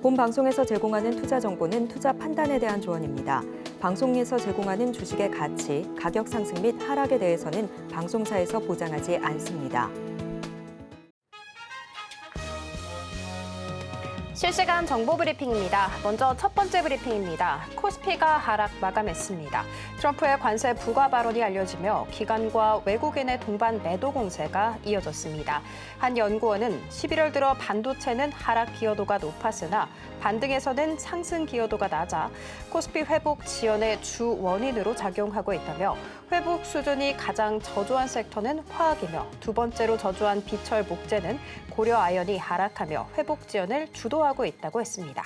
본 방송에서 제공하는 투자 정보는 투자 판단에 대한 조언입니다. 방송에서 제공하는 주식의 가치, 가격 상승 및 하락에 대해서는 방송사에서 보장하지 않습니다. 실시간 정보 브리핑입니다. 먼저 첫 번째 브리핑입니다. 코스피가 하락 마감했습니다. 트럼프의 관세 부과 발언이 알려지며 기관과 외국인의 동반 매도 공세가 이어졌습니다. 한 연구원은 11월 들어 반도체는 하락 기여도가 높았으나 반등에서는 상승 기여도가 낮아 코스피 회복 지연의 주 원인으로 작용하고 있다며 회복 수준이 가장 저조한 섹터는 화학이며 두 번째로 저조한 비철 목재는 고려 아연이 하락하며 회복 지연을 주도하고 있다고 했습니다.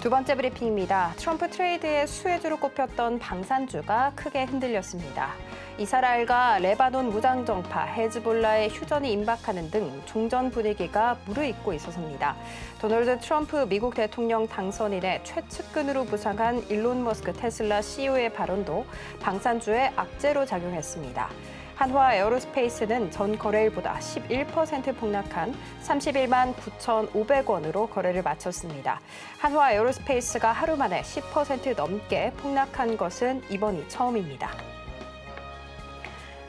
두 번째 브리핑입니다. 트럼프 트레이드의 수혜주로 꼽혔던 방산주가 크게 흔들렸습니다. 이스라엘과 레바논 무장정파 헤즈볼라의 휴전이 임박하는 등 종전 분위기가 무르익고 있어서입니다. 도널드 트럼프 미국 대통령 당선인의 최측근으로 부상한 일론 머스크 테슬라 CEO의 발언도 방산주의 악재로 작용했습니다. 한화 에어로스페이스는 전 거래일보다 11% 폭락한 31만 9,500원으로 거래를 마쳤습니다. 한화 에어로스페이스가 하루 만에 10% 넘게 폭락한 것은 이번이 처음입니다.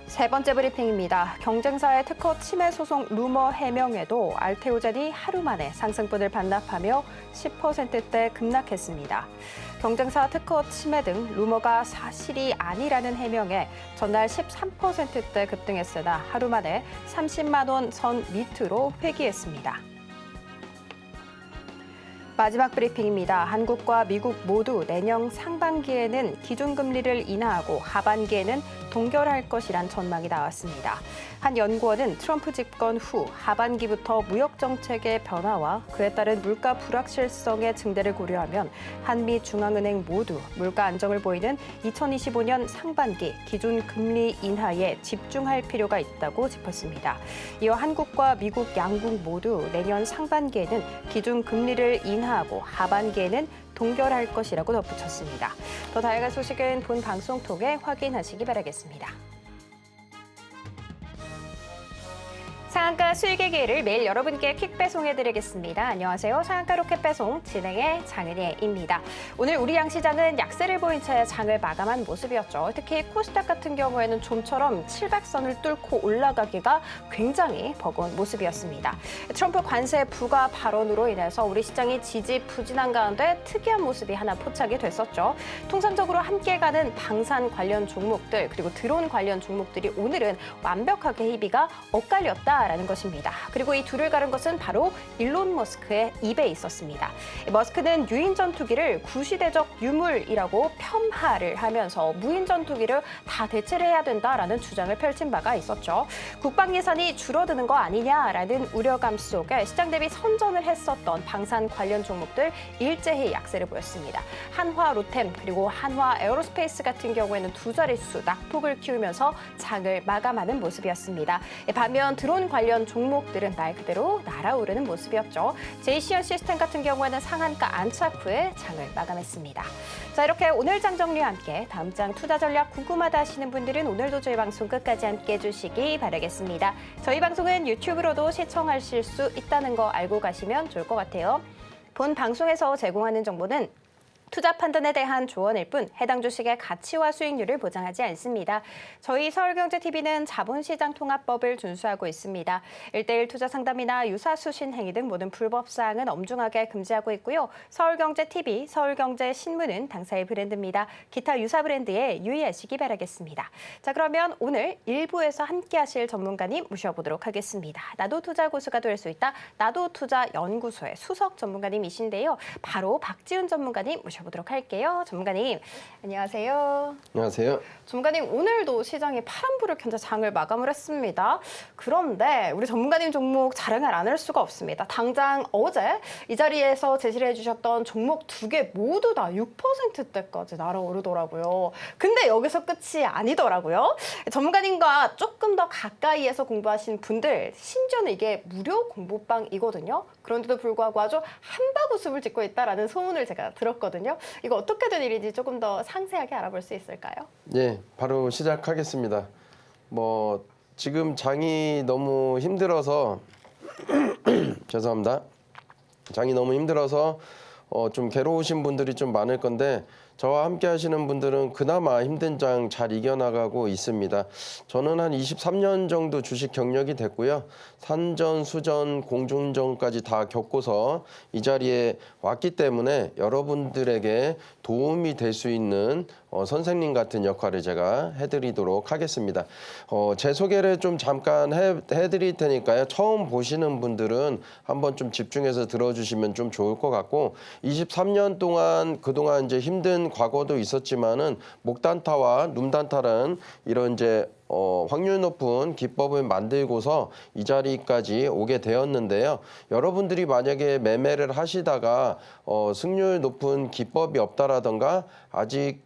세 번째 브리핑입니다. 경쟁사의 특허 침해 소송 루머 해명에도 알테오젠이 하루 만에 상승분을 반납하며 10%대 급락했습니다. 경쟁사 특허 침해 등 루머가 사실이 아니라는 해명에 전날 13%대 급등했으나 하루 만에 30만 원 선 밑으로 회귀했습니다. 마지막 브리핑입니다. 한국과 미국 모두 내년 상반기에는 기준금리를 인하하고 하반기에는 동결할 것이란 전망이 나왔습니다. 한 연구원은 트럼프 집권 후 하반기부터 무역 정책의 변화와 그에 따른 물가 불확실성의 증대를 고려하면 한미 중앙은행 모두 물가 안정을 보이는 2025년 상반기 기준금리 인하에 집중할 필요가 있다고 짚었습니다. 이어 한국과 미국 양국 모두 내년 상반기에는 기준금리를 인하하고 하반기에는 동결할 것이라고 덧붙였습니다. 더 다양한 소식은 본 방송 통해 확인하시기 바라겠습니다. 상한가 수익의 기회를 매일 여러분께 퀵 배송해드리겠습니다. 안녕하세요. 상한가 로켓 배송 진행의 장은혜입니다. 오늘 우리 양시장은 약세를 보인 채 장을 마감한 모습이었죠. 특히 코스닥 같은 경우에는 좀처럼 700선을 뚫고 올라가기가 굉장히 버거운 모습이었습니다. 트럼프 관세 부과 발언으로 인해서 우리 시장이 지지부진한 가운데 특이한 모습이 하나 포착이 됐었죠. 통상적으로 함께 가는 방산 관련 종목들 그리고 드론 관련 종목들이 오늘은 완벽하게 희비가 엇갈렸다. 라는 것입니다. 그리고 이 둘을 가른 것은 바로 일론 머스크의 입에 있었습니다. 머스크는 유인 전투기를 구시대적 유물이라고 폄하를 하면서 무인 전투기를 다 대체를 해야 된다라는 주장을 펼친 바가 있었죠. 국방 예산이 줄어드는 거 아니냐라는 우려감 속에 시장 대비 선전을 했었던 방산 관련 종목들 일제히 약세를 보였습니다. 한화 로템 그리고 한화 에어로스페이스 같은 경우에는 두 자릿수 낙폭을 키우면서 장을 마감하는 모습이었습니다. 반면 드론 관련 종목들은 말 그대로 날아오르는 모습이었죠. JCR 시스템 같은 경우에는 상한가 안착 후에 장을 마감했습니다. 자, 이렇게 오늘 장 정리와 함께 다음 장 투자 전략 궁금하다 하시는 분들은 오늘도 저희 방송 끝까지 함께 해주시기 바라겠습니다. 저희 방송은 유튜브로도 시청하실 수 있다는 거 알고 가시면 좋을 것 같아요. 본 방송에서 제공하는 정보는 투자 판단에 대한 조언일 뿐 해당 주식의 가치와 수익률을 보장하지 않습니다. 저희 서울경제TV는 자본시장 통합법을 준수하고 있습니다. 1:1 투자 상담이나 유사수신 행위 등 모든 불법 사항은 엄중하게 금지하고 있고요. 서울경제TV, 서울경제신문은 당사의 브랜드입니다. 기타 유사 브랜드에 유의하시기 바라겠습니다. 자, 그러면 오늘 1부에서 함께 하실 전문가님 모셔보도록 하겠습니다. 나도 투자 고수가 될 수 있다. 나도 투자 연구소의 수석 전문가님이신데요. 바로 박지훈 전문가님 모셔보도록 할게요. 전문가님, 안녕하세요. 안녕하세요. 전문가님, 오늘도 시장이 파란불을 켠 채 장을 마감을 했습니다. 그런데 우리 전문가님 종목 자랑을 안 할 수가 없습니다. 당장 어제 이 자리에서 제시를 해주셨던 종목 두 개 모두 다 6%대까지 날아오르더라고요. 근데 여기서 끝이 아니더라고요. 전문가님과 조금 더 가까이에서 공부하신 분들, 심지어는 이게 무료 공부방이거든요. 그런데도 불구하고 아주 한바구음을 짓고 있다라는 소문을 제가 들었거든요. 이거 어떻게 된 일인지 조금 더 상세하게 알아볼 수 있을까요? 네, 바로 시작하겠습니다. 지금 장이 너무 힘들어서 죄송합니다. 장이 너무 힘들어서 좀 괴로우신 분들이 좀 많을 건데 저와 함께 하시는 분들은 그나마 힘든 장 잘 이겨나가고 있습니다. 저는 한 23년 정도 주식 경력이 됐고요. 산전, 수전, 공중전까지 다 겪고서 이 자리에 왔기 때문에 여러분들에게 도움이 될 수 있는 선생님 같은 역할을 제가 해드리도록 하겠습니다. 제 소개를 좀 잠깐 해드릴 테니까요. 처음 보시는 분들은 한번 좀 집중해서 들어주시면 좀 좋을 것 같고 23년 동안 그동안 이제 힘든 과거도 있었지만은 목단타와 눔단타라는 이런 이제 확률 높은 기법을 만들고서 이 자리까지 오게 되었는데요. 여러분들이 만약에 매매를 하시다가 승률 높은 기법이 없다라던가 아직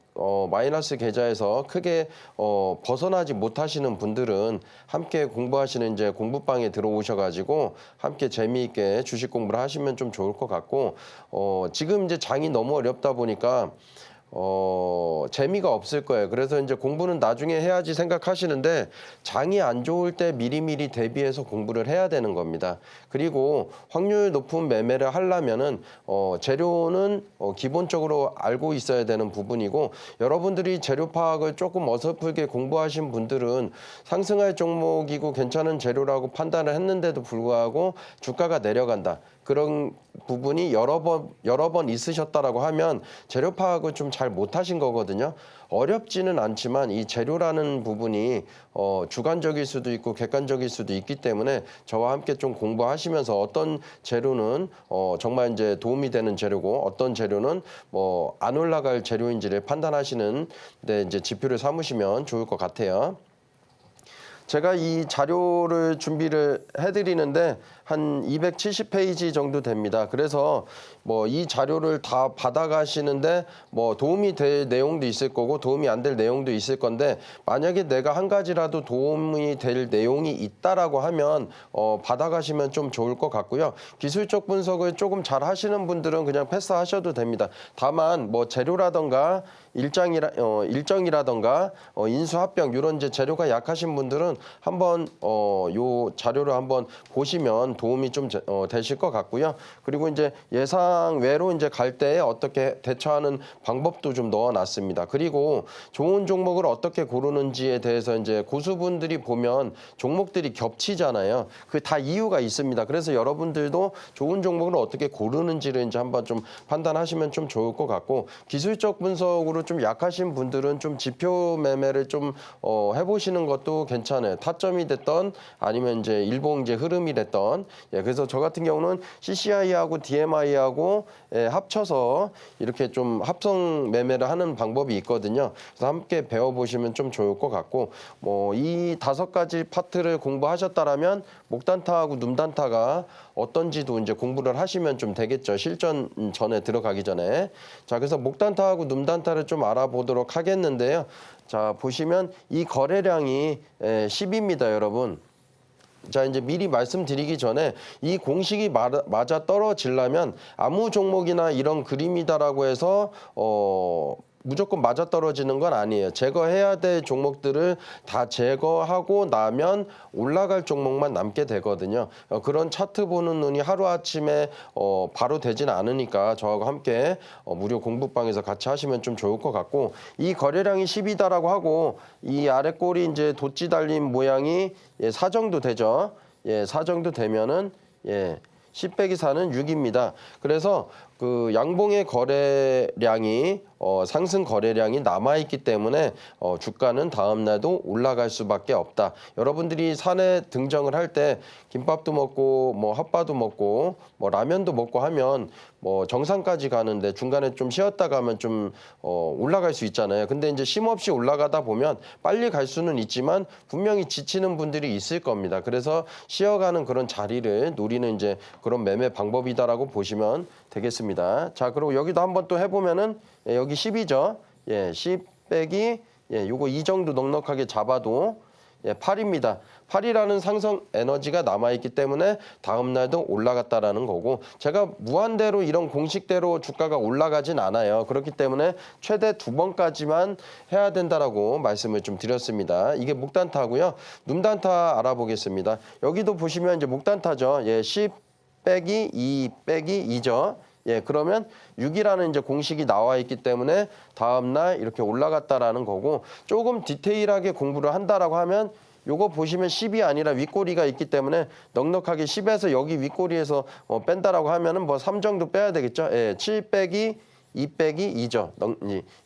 마이너스 계좌에서 크게 벗어나지 못하시는 분들은 함께 공부하시는 이제 공부방에 들어오셔가지고 함께 재미있게 주식 공부를 하시면 좀 좋을 것 같고 지금 이제 장이 너무 어렵다 보니까 재미가 없을 거예요. 그래서 이제 공부는 나중에 해야지 생각하시는데 장이 안 좋을 때 미리미리 대비해서 공부를 해야 되는 겁니다. 그리고 확률 높은 매매를 하려면은 재료는 기본적으로 알고 있어야 되는 부분이고 여러분들이 재료 파악을 조금 어설프게 공부하신 분들은 상승할 종목이고 괜찮은 재료라고 판단을 했는데도 불구하고 주가가 내려간다. 그런 부분이 여러 번 있으셨다라고 하면 재료 파악을 좀 잘 못하신 거거든요. 어렵지는 않지만 이 재료라는 부분이 주관적일 수도 있고 객관적일 수도 있기 때문에 저와 함께 좀 공부하시면서 어떤 재료는 정말 이제 도움이 되는 재료고 어떤 재료는 뭐 안 올라갈 재료인지를 판단하시는 데 이제 지표를 삼으시면 좋을 것 같아요. 제가 이 자료를 준비를 해드리는데 한 270페이지 정도 됩니다. 그래서 뭐 이 자료를 다 받아가시는데 뭐 도움이 될 내용도 있을 거고 도움이 안 될 내용도 있을 건데 만약에 내가 한 가지라도 도움이 될 내용이 있다라고 하면 받아가시면 좀 좋을 것 같고요. 기술적 분석을 조금 잘 하시는 분들은 그냥 패스하셔도 됩니다. 다만 뭐 재료라던가 일정이라던가 인수합병 이런 이제 재료가 약하신 분들은 한번 요 자료를 한번 보시면 도움이 좀 되실 것 같고요. 그리고 이제 예상 외로 이제 갈 때에 어떻게 대처하는 방법도 좀 넣어놨습니다. 그리고 좋은 종목을 어떻게 고르는지에 대해서 이제 고수분들이 보면 종목들이 겹치잖아요. 그 다 이유가 있습니다. 그래서 여러분들도 좋은 종목을 어떻게 고르는지를 이제 한번 좀 판단하시면 좀 좋을 것 같고 기술적 분석으로 좀 약하신 분들은 좀 지표 매매를 좀 해보시는 것도 괜찮아요. 타점이 됐던 아니면 이제 일봉 이제 흐름이 됐던 그래서 저 같은 경우는 CCI하고 DMI하고 합쳐서 이렇게 좀 합성 매매를 하는 방법이 있거든요. 그래서 함께 배워보시면 좀 좋을 것 같고 뭐 이 5가지 파트를 공부하셨다라면 목단타하고 눔단타가 어떤지도 이제 공부를 하시면 좀 되겠죠. 실전 전에 들어가기 전에. 자, 그래서 목단타하고 눔단타를 좀 알아보도록 하겠는데요. 자, 보시면 이 거래량이 10입니다, 여러분. 자, 이제 미리 말씀드리기 전에 이 공식이 맞아 떨어지려면 아무 종목이나 이런 그림이다라고 해서 무조건 맞아떨어지는 건 아니에요. 제거해야 될 종목들을 다 제거하고 나면 올라갈 종목만 남게 되거든요. 그런 차트 보는 눈이 하루아침에 바로 되진 않으니까 저하고 함께 무료 공부방에서 같이 하시면 좀 좋을 것 같고 이 거래량이 10이다라고 하고 이 아래 꼬리 이제 돛지 달린 모양이 4 정도 되죠. 4 정도 되면은 10 빼기 4는 6입니다. 그래서 그 양봉의 거래량이 상승 거래량이 남아있기 때문에 주가는 다음 날도 올라갈 수밖에 없다. 여러분들이 산에 등정을 할 때 김밥도 먹고 뭐 핫바도 먹고 뭐 라면도 먹고 하면 뭐 정상까지 가는데 중간에 좀 쉬었다 가면 좀 올라갈 수 있잖아요. 근데 이제 쉼없이 올라가다 보면 빨리 갈 수는 있지만 분명히 지치는 분들이 있을 겁니다. 그래서 쉬어가는 그런 자리를 노리는 이제 그런 매매 방법이다라고 보시면 되겠습니다. 자, 그리고 여기도 한번 또 해보면은 여기 10이죠. 10 빼기 요거 2 정도 넉넉하게 잡아도 8입니다. 8이라는 상승 에너지가 남아있기 때문에 다음 날도 올라갔다라는 거고 제가 무한대로 이런 공식대로 주가가 올라가진 않아요. 그렇기 때문에 최대 2번까지만 해야 된다라고 말씀을 좀 드렸습니다. 이게 목단타고요. 눔단타 알아보겠습니다. 여기도 보시면 이제 목단타죠. 10 빼기 2 빼기 2죠. 예, 그러면 6이라는 이제 공식이 나와 있기 때문에 다음 날 이렇게 올라갔다라는 거고, 조금 디테일하게 공부를 한다라고 하면 요거 보시면 10이 아니라 윗꼬리가 있기 때문에 넉넉하게 10에서 여기 윗꼬리에서 뺀다라고 하면은 뭐 3 정도 빼야 되겠죠. 예, 7 빼기 2 빼기 2죠.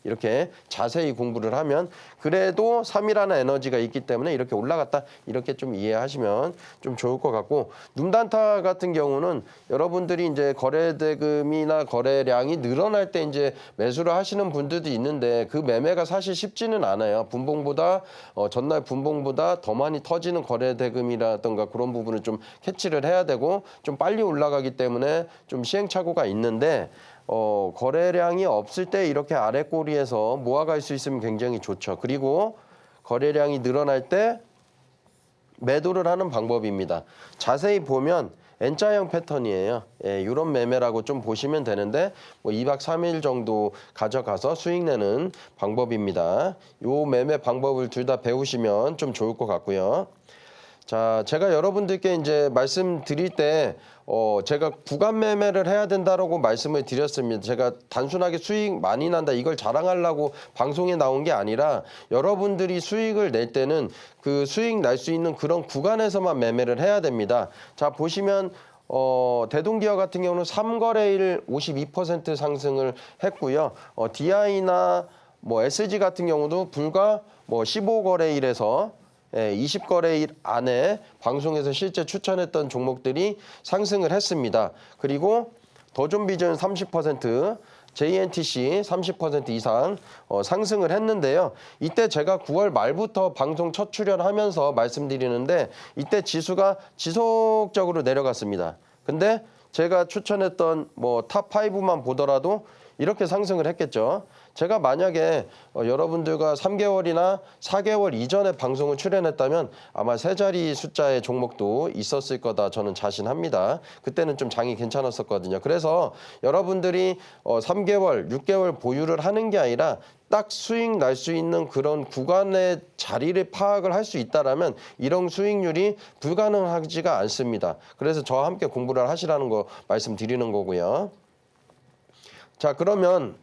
이렇게 자세히 공부를 하면 그래도 3이라는 에너지가 있기 때문에 이렇게 올라갔다, 이렇게 좀 이해하시면 좀 좋을 것 같고, 눔단타 같은 경우는 여러분들이 이제 거래대금이나 거래량이 늘어날 때 이제 매수를 하시는 분들도 있는데 그 매매가 사실 쉽지는 않아요. 분봉보다 전날 분봉보다 더 많이 터지는 거래대금이라든가 그런 부분을 좀 캐치를 해야 되고, 좀 빨리 올라가기 때문에 좀 시행착오가 있는데, 거래량이 없을 때 이렇게 아래 꼬리에서 모아갈 수 있으면 굉장히 좋죠. 그리고 거래량이 늘어날 때 매도를 하는 방법입니다. 자세히 보면 N자형 패턴이에요. 예, 이런 매매라고 좀 보시면 되는데 뭐 2박 3일 정도 가져가서 수익 내는 방법입니다. 요 매매 방법을 둘 다 배우시면 좀 좋을 것 같고요. 자, 제가 여러분들께 이제 말씀드릴 때 제가 구간 매매를 해야 된다라고 말씀을 드렸습니다. 제가 단순하게 수익 많이 난다 이걸 자랑하려고 방송에 나온 게 아니라, 여러분들이 수익을 낼 때는 그 수익 날 수 있는 그런 구간에서만 매매를 해야 됩니다. 자, 보시면 대동기업 같은 경우는 3거래일 52% 상승을 했고요. DI나 뭐 SG 같은 경우도 불과 뭐 15거래일에서 20거래일 안에 방송에서 실제 추천했던 종목들이 상승을 했습니다. 그리고 더존비전 30%, JNTC 30% 이상 상승을 했는데요. 이때 제가 9월 말부터 방송 첫 출연하면서 말씀드리는데 이때 지수가 지속적으로 내려갔습니다. 근데 제가 추천했던 뭐 탑 5만 보더라도 이렇게 상승을 했겠죠. 제가 만약에 여러분들과 3개월이나 4개월 이전에 방송을 출연했다면 아마 세 자리 숫자의 종목도 있었을 거다 저는 자신합니다. 그때는 좀 장이 괜찮았었거든요. 그래서 여러분들이 3개월, 6개월 보유를 하는 게 아니라 딱 수익 날 수 있는 그런 구간의 자리를 파악을 할 수 있다라면 이런 수익률이 불가능하지가 않습니다. 그래서 저와 함께 공부를 하시라는 거 말씀드리는 거고요. 자, 그러면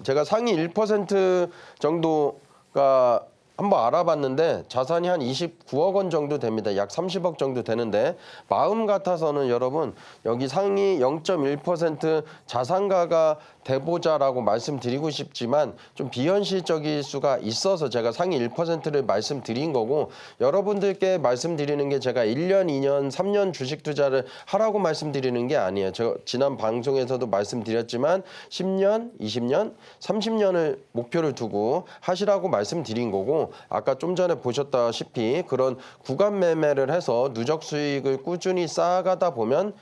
제가 상위 1% 정도가 한번 알아봤는데 자산이 한 29억 원 정도 됩니다. 약 30억 정도 되는데, 마음 같아서는 여러분 여기 상위 0.1% 자산가가 돼보자라고 말씀드리고 싶지만 좀 비현실적일 수가 있어서 제가 상위 1%를 말씀드린 거고, 여러분들께 말씀드리는 게 제가 1년, 2년, 3년 주식 투자를 하라고 말씀드리는 게 아니에요. 제가 지난 방송에서도 말씀드렸지만 10년, 20년, 30년을 목표를 두고 하시라고 말씀드린 거고, 아까 좀 전에 보셨다시피 그런 구간 매매를 해서 누적 수익을 꾸준히 쌓아가다 보면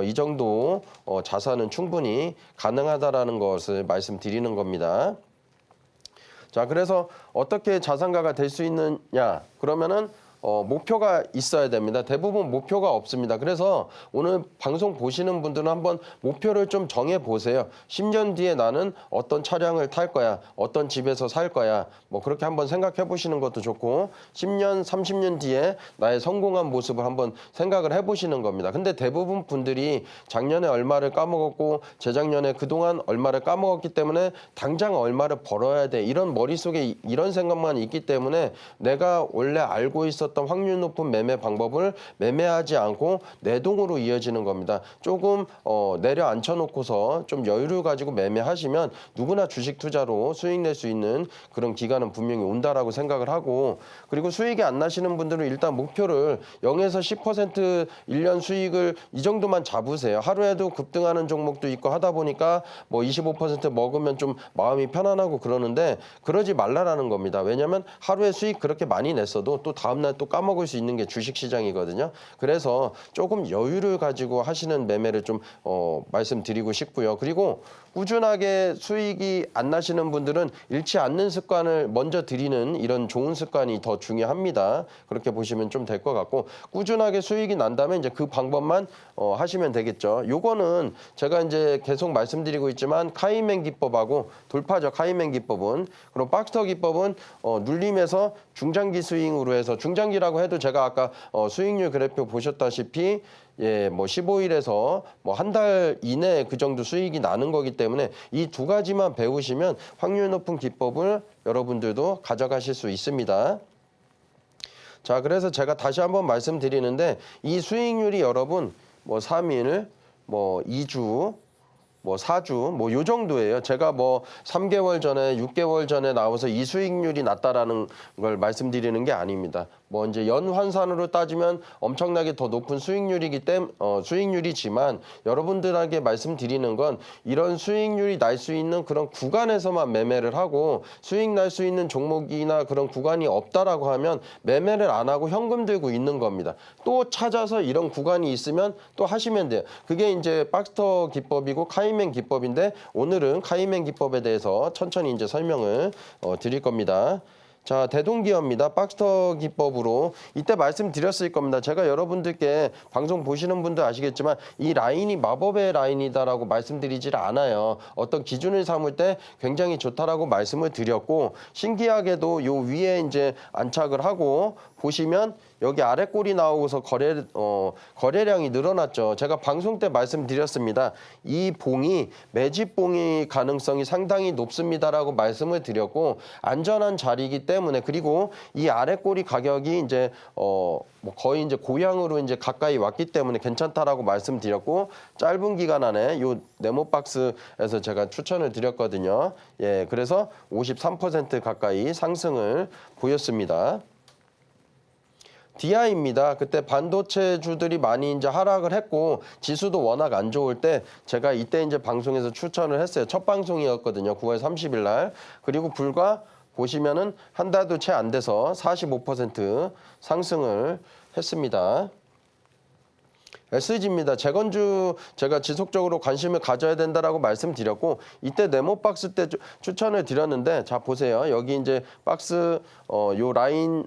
이 정도 자산은 충분히 가능하다라는 것을 말씀드리는 겁니다. 자, 그래서 어떻게 자산가가 될 수 있느냐? 그러면은 목표가 있어야 됩니다. 대부분 목표가 없습니다. 그래서 오늘 방송 보시는 분들은 한번 목표를 좀 정해 보세요. 10년 뒤에 나는 어떤 차량을 탈 거야, 어떤 집에서 살 거야, 뭐 그렇게 한번 생각해 보시는 것도 좋고, 10년, 30년 뒤에 나의 성공한 모습을 한번 생각을 해 보시는 겁니다. 근데 대부분 분들이 작년에 얼마를 까먹었고 재작년에 그동안 얼마를 까먹었기 때문에 당장 얼마를 벌어야 돼, 이런 머릿속에 이런 생각만 있기 때문에 내가 원래 알고 있었던 확률 높은 매매 방법을 매매하지 않고 내동으로 이어지는 겁니다. 조금 내려앉혀 놓고서 좀 여유를 가지고 매매하시면 누구나 주식 투자로 수익 낼 수 있는 그런 기간은 분명히 온다라고 생각을 하고, 그리고 수익이 안 나시는 분들은 일단 목표를 0에서 10% 1년 수익을 이 정도만 잡으세요. 하루에도 급등하는 종목도 있고 하다 보니까 뭐 25% 먹으면 좀 마음이 편안하고 그러는데 그러지 말라라는 겁니다. 왜냐하면 하루에 수익 그렇게 많이 냈어도 또 다음날 또 까먹을 수 있는 게 주식시장이거든요. 그래서 조금 여유를 가지고 하시는 매매를 좀 말씀드리고 싶고요. 그리고 꾸준하게 수익이 안 나시는 분들은 잃지 않는 습관을 먼저 드리는 이런 좋은 습관이 더 중요합니다. 그렇게 보시면 좀 될 것 같고, 꾸준하게 수익이 난다면 이제 그 방법만 하시면 되겠죠. 요거는 제가 이제 계속 말씀드리고 있지만 카이맨 기법하고 돌파죠. 카이맨 기법은. 그럼 박스터 기법은 눌림에서 중장기 스윙으로 해서 중장기라고 해도 제가 아까 수익률 그래프 보셨다시피 예, 뭐 15일에서 뭐 한 달 이내에 그 정도 수익이 나는 거기 때문에 이 두 가지만 배우시면 확률 높은 기법을 여러분들도 가져가실 수 있습니다. 자, 그래서 제가 다시 한번 말씀드리는데 이 수익률이 여러분 뭐 3일, 뭐 2주, 뭐 4주, 뭐 요 정도예요. 제가 뭐 3개월 전에, 6개월 전에 나와서 이 수익률이 낮다라는 걸 말씀드리는 게 아닙니다. 뭐 이제 연환산으로 따지면 엄청나게 더 높은 수익률이지만 여러분들에게 말씀드리는 건 이런 수익률이 날 수 있는 그런 구간에서만 매매를 하고 수익 날 수 있는 종목이나 그런 구간이 없다라고 하면 매매를 안 하고 현금 들고 있는 겁니다. 또 찾아서 이런 구간이 있으면 또 하시면 돼요. 그게 이제 박스터 기법이고 카이맨 기법인데 오늘은 카이맨 기법에 대해서 천천히 이제 설명을 드릴 겁니다. 자, 대동기업입니다. 박스터 기법으로 이때 말씀드렸을 겁니다. 제가 여러분들께 방송 보시는 분들 아시겠지만 이 라인이 마법의 라인이다라고 말씀드리질 않아요. 어떤 기준을 삼을 때 굉장히 좋다라고 말씀을 드렸고 신기하게도 요 위에 이제 안착을 하고 보시면 여기 아래 꼴이 나오고서 거래량이 늘어났죠. 제가 방송 때 말씀드렸습니다. 이 봉이 매집봉이 가능성이 상당히 높습니다라고 말씀을 드렸고 안전한 자리이기 때문에 그리고 이 아래 꼴이 가격이 이제 뭐 거의 이제 고향으로 이제 가까이 왔기 때문에 괜찮다라고 말씀드렸고 짧은 기간 안에 요 네모박스에서 제가 추천을 드렸거든요. 예, 그래서 53% 가까이 상승을 보였습니다. DI입니다. 그때 반도체주들이 많이 이제 하락을 했고 지수도 워낙 안 좋을 때 제가 이때 이제 방송에서 추천을 했어요. 첫 방송이었거든요. 9월 30일 날. 그리고 불과 보시면은 한 달도 채 안 돼서 45% 상승을 했습니다. SG입니다. 재건주 제가 지속적으로 관심을 가져야 된다라고 말씀드렸고 이때 네모박스 때 추천을 드렸는데 자 보세요. 여기 이제 박스 요 라인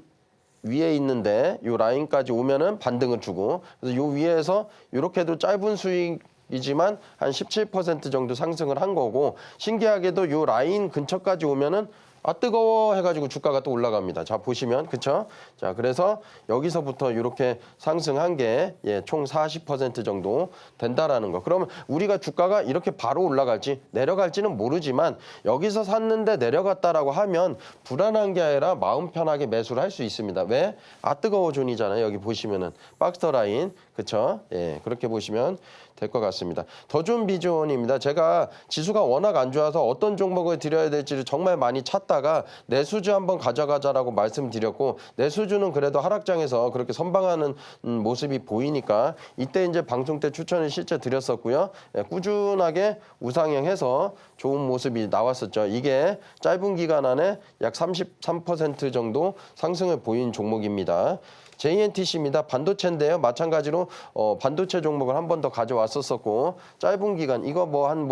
위에 있는데 요 라인까지 오면은 반등을 주고 그래서 요 위에서 이렇게도 짧은 수익이지만 한 17% 정도 상승을 한 거고 신기하게도 요 라인 근처까지 오면은 아 뜨거워 해가지고 주가가 또 올라갑니다. 자 보시면 그쵸? 자 그래서 여기서부터 이렇게 상승한 게 총 40% 정도 된다라는 거. 그러면 우리가 주가가 이렇게 바로 올라갈지 내려갈지는 모르지만 여기서 샀는데 내려갔다라고 하면 불안한 게 아니라 마음 편하게 매수를 할 수 있습니다. 왜? 아 뜨거워 존이잖아요. 여기 보시면은 박스터 라인 그쵸? 예 그렇게 보시면 될 것 같습니다. 더 좋은 비전입니다. 제가 지수가 워낙 안 좋아서 어떤 종목을 드려야 될지를 정말 많이 찾다가 내수주 한번 가져가자라고 말씀드렸고 내수주는 그래도 하락장에서 그렇게 선방하는 모습이 보이니까 이때 이제 방송 때 추천을 실제 드렸었고요. 꾸준하게 우상향해서 좋은 모습이 나왔었죠. 이게 짧은 기간 안에 약 33% 정도 상승을 보인 종목입니다. JNTC입니다. 반도체인데요. 마찬가지로 반도체 종목을 한 번 더 가져왔었고 짧은 기간 이거 뭐 한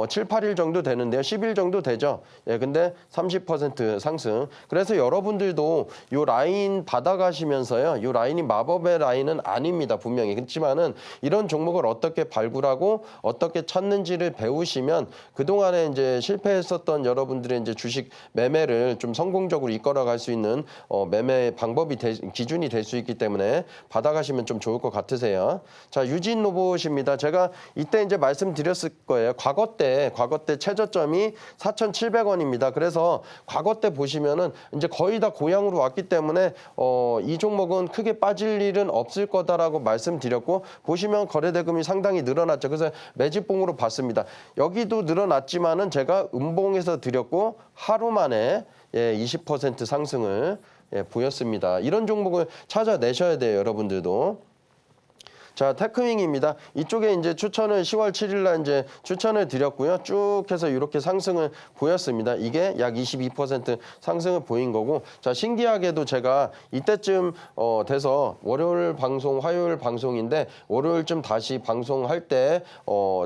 7, 8일 정도 되는데요. 10일 정도 되죠. 예, 근데 30% 상승. 그래서 여러분들도 요 라인 받아가시면서요. 요 라인이 마법의 라인은 아닙니다. 분명히. 그렇지만은 이런 종목을 어떻게 발굴하고 어떻게 찾는지를 배우시면 그동안에 이제 실패했었던 여러분들의 이제 주식 매매를 좀 성공적으로 이끌어갈 수 있는 매매 방법이 기준이 될 수 있기 때문에 받아가시면 좀 좋을 것 같으세요. 자, 유진 로봇입니다. 제가 이때 이제 말씀드렸을 거예요. 과거 때 최저점이 4,700원입니다. 그래서 과거 때 보시면은 이제 거의 다 고향으로 왔기 때문에 이 종목은 크게 빠질 일은 없을 거다라고 말씀드렸고 보시면 거래대금이 상당히 늘어났죠. 그래서 매집봉으로 봤습니다. 여기도 늘어났지만은 제가 음봉에서 드렸고 하루 만에 20% 상승을 보였습니다. 이런 종목을 찾아내셔야 돼요, 여러분들도. 자, 테크윙입니다. 이쪽에 이제 추천을 10월 7일 날 이제 추천을 드렸고요. 쭉 해서 이렇게 상승을 보였습니다. 이게 약 22% 상승을 보인 거고, 자, 신기하게도 제가 이때쯤 돼서 월요일 방송, 화요일 방송인데 월요일쯤 다시 방송할 때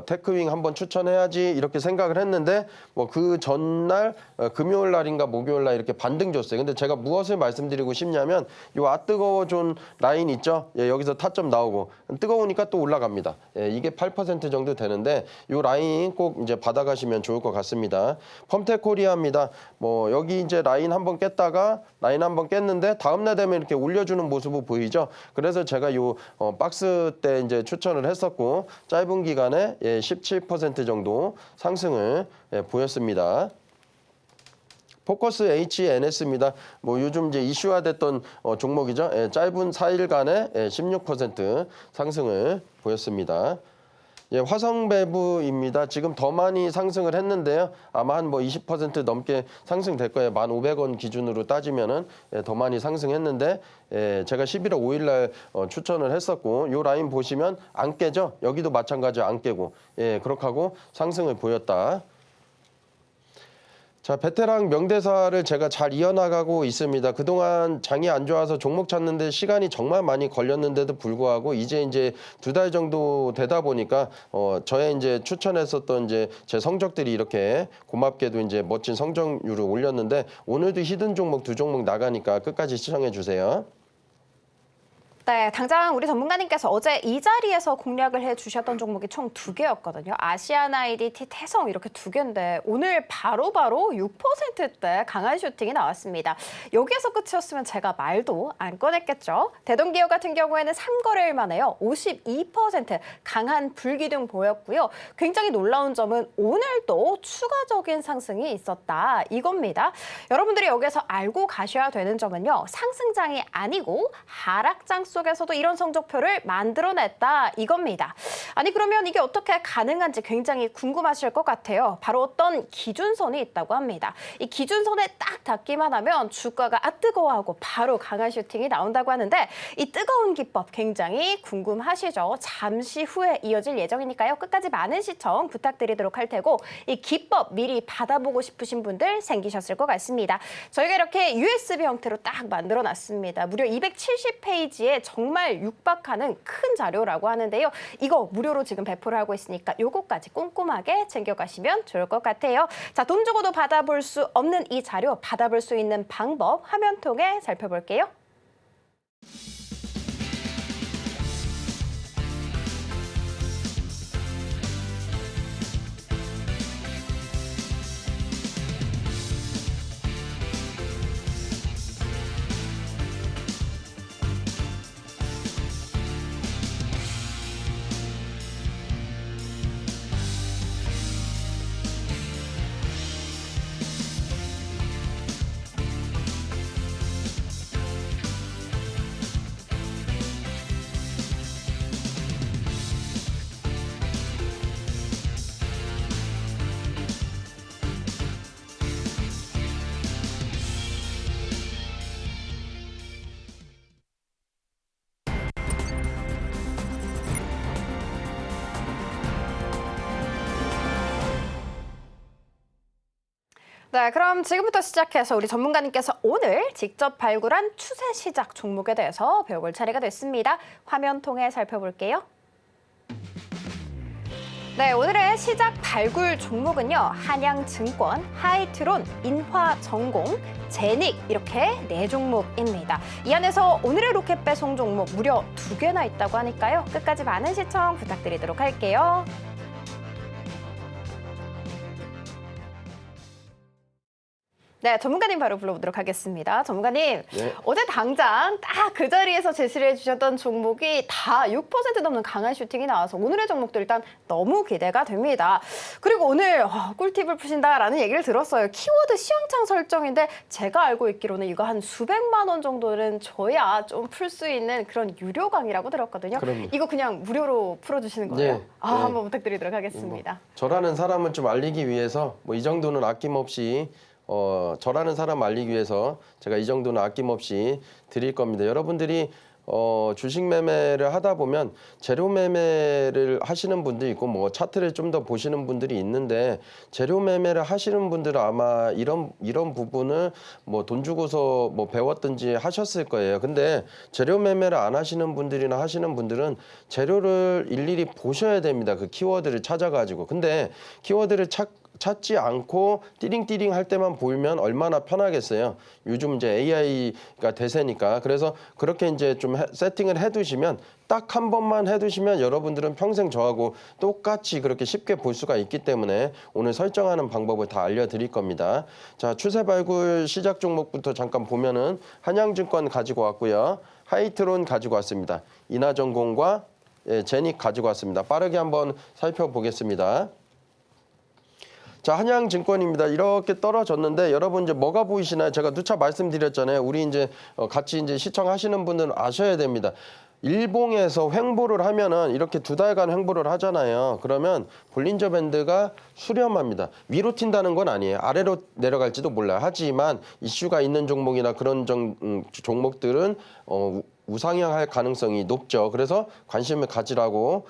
테크윙 한번 추천해야지 이렇게 생각을 했는데 뭐 그 전날 금요일 날인가 목요일 날 이렇게 반등 줬어요. 근데 제가 무엇을 말씀드리고 싶냐면 요 뜨거워 존 라인 있죠? 예, 여기서 타점 나오고 뜨거우니까 또 올라갑니다. 예, 이게 8% 정도 되는데 이 라인 꼭 이제 받아가시면 좋을 것 같습니다. 펌텍 코리아입니다. 뭐 여기 이제 라인 한번 깼다가 라인 한번 깼는데 다음날 되면 이렇게 올려주는 모습을 보이죠. 그래서 제가 요 박스 때 이제 추천을 했었고 짧은 기간에 17% 정도 상승을 보였습니다. 포커스 HNS입니다. 뭐 요즘 이제 이슈화됐던 종목이죠. 짧은 4일간에 16% 상승을 보였습니다. 화성배부입니다. 지금 더 많이 상승을 했는데요. 아마 한 뭐 20% 넘게 상승될 거예요. 1,500원 기준으로 따지면은 더 많이 상승했는데 제가 11월 5일 날 추천을 했었고 요 라인 보시면 안 깨죠. 여기도 마찬가지로 안 깨고 그렇게 하고 상승을 보였다. 자, 베테랑 명대사를 제가 잘 이어나가고 있습니다. 그동안 장이 안 좋아서 종목 찾는데 시간이 정말 많이 걸렸는데도 불구하고 이제 2달 정도 되다 보니까 저의 이제 추천했었던 이제 제 성적들이 이렇게 고맙게도 이제 멋진 성적률을 올렸는데 오늘도 히든 종목 2종목 나가니까 끝까지 시청해 주세요. 네, 당장 우리 전문가님께서 어제 이 자리에서 공략을 해주셨던 종목이 총 2개였거든요. 아시안 IDT, 태성 이렇게 2개인데 오늘 바로바로 6%대 강한 슈팅이 나왔습니다. 여기에서 끝이었으면 제가 말도 안 꺼냈겠죠. 대동기업 같은 경우에는 3거래일 만에요. 52% 강한 불기둥 보였고요. 굉장히 놀라운 점은 오늘도 추가적인 상승이 있었다 이겁니다. 여러분들이 여기에서 알고 가셔야 되는 점은요. 상승장이 아니고 하락장 속에서도 이런 성적표를 만들어냈다 이겁니다. 아니 그러면 이게 어떻게 가능한지 굉장히 궁금하실 것 같아요. 바로 어떤 기준선이 있다고 합니다. 이 기준선에 딱 닿기만 하면 주가가 뜨거워하고 바로 강한 슈팅이 나온다고 하는데 이 뜨거운 기법 굉장히 궁금하시죠? 잠시 후에 이어질 예정이니까요. 끝까지 많은 시청 부탁드리도록 할 테고 이 기법 미리 받아보고 싶으신 분들 생기셨을 것 같습니다. 저희가 이렇게 USB 형태로 딱 만들어놨습니다. 무려 270페이지에 정말 육박하는 큰 자료라고 하는데요. 이거 무료로 지금 배포를 하고 있으니까 요거까지 꼼꼼하게 챙겨가시면 좋을 것 같아요. 자, 돈 주고도 받아볼 수 없는 이 자료 받아볼 수 있는 방법 화면 통해 살펴볼게요. 네, 그럼 지금부터 시작해서 우리 전문가님께서 오늘 직접 발굴한 추세 시작 종목에 대해서 배워볼 차례가 됐습니다. 화면 통해 살펴볼게요. 네, 오늘의 시작 발굴 종목은요. 한양증권, 하이트론, 인화전공, 제닉 이렇게 4종목입니다. 이 안에서 오늘의 로켓 배송 종목 무려 2개나 있다고 하니까요. 끝까지 많은 시청 부탁드리도록 할게요. 네, 전문가님 바로 불러보도록 하겠습니다. 전문가님, 네. 어제 당장 딱 그 자리에서 제시를 해주셨던 종목이 다 6% 넘는 강한 슈팅이 나와서 오늘의 종목도 일단 너무 기대가 됩니다. 그리고 오늘 꿀팁을 푸신다라는 얘기를 들었어요. 키워드 시황창 설정인데 제가 알고 있기로는 이거 한 수백만 원 정도는 줘야 좀 풀 수 있는 그런 유료 강의라고 들었거든요. 그럼요. 이거 그냥 무료로 풀어주시는 거예요? 네. 한번 부탁드리도록 하겠습니다. 저라는 사람을 좀 알리기 위해서 뭐 이 정도는 아낌없이 저라는 사람 알리기 위해서 제가 이 정도는 아낌없이 드릴 겁니다. 여러분들이 주식 매매를 하다 보면 재료 매매를 하시는 분도 있고 뭐 차트를 좀 더 보시는 분들이 있는데 재료 매매를 하시는 분들은 아마 이런 부분을 뭐 돈 주고서 뭐 배웠든지 하셨을 거예요. 근데 재료 매매를 안 하시는 분들이나 하시는 분들은 재료를 일일이 보셔야 됩니다. 그 키워드를 찾아가지고. 근데 키워드를 찾지 않고 띠링띠링 할 때만 보이면 얼마나 편하겠어요. 요즘 이제 AI가 대세니까. 그래서 그렇게 이제 좀 세팅을 해두시면 딱 한 번만 해두시면 여러분들은 평생 저하고 똑같이 그렇게 쉽게 볼 수가 있기 때문에 오늘 설정하는 방법을 다 알려드릴 겁니다. 자, 추세 발굴 시작 종목부터 잠깐 보면은 한양증권 가지고 왔고요. 하이트론 가지고 왔습니다. 인하전공과 제닉 가지고 왔습니다. 빠르게 한번 살펴보겠습니다. 자, 한양증권입니다. 이렇게 떨어졌는데 여러분 이제 뭐가 보이시나요? 제가 누차 말씀드렸잖아요. 우리 이제 같이 이제 시청하시는 분들은 아셔야 됩니다. 일봉에서 횡보를 하면은 이렇게 2달간 횡보를 하잖아요. 그러면 볼린저 밴드가 수렴합니다. 위로 튄다는 건 아니에요. 아래로 내려갈지도 몰라요. 하지만 이슈가 있는 종목이나 그런 종목들은 우상향할 가능성이 높죠. 그래서 관심을 가지라고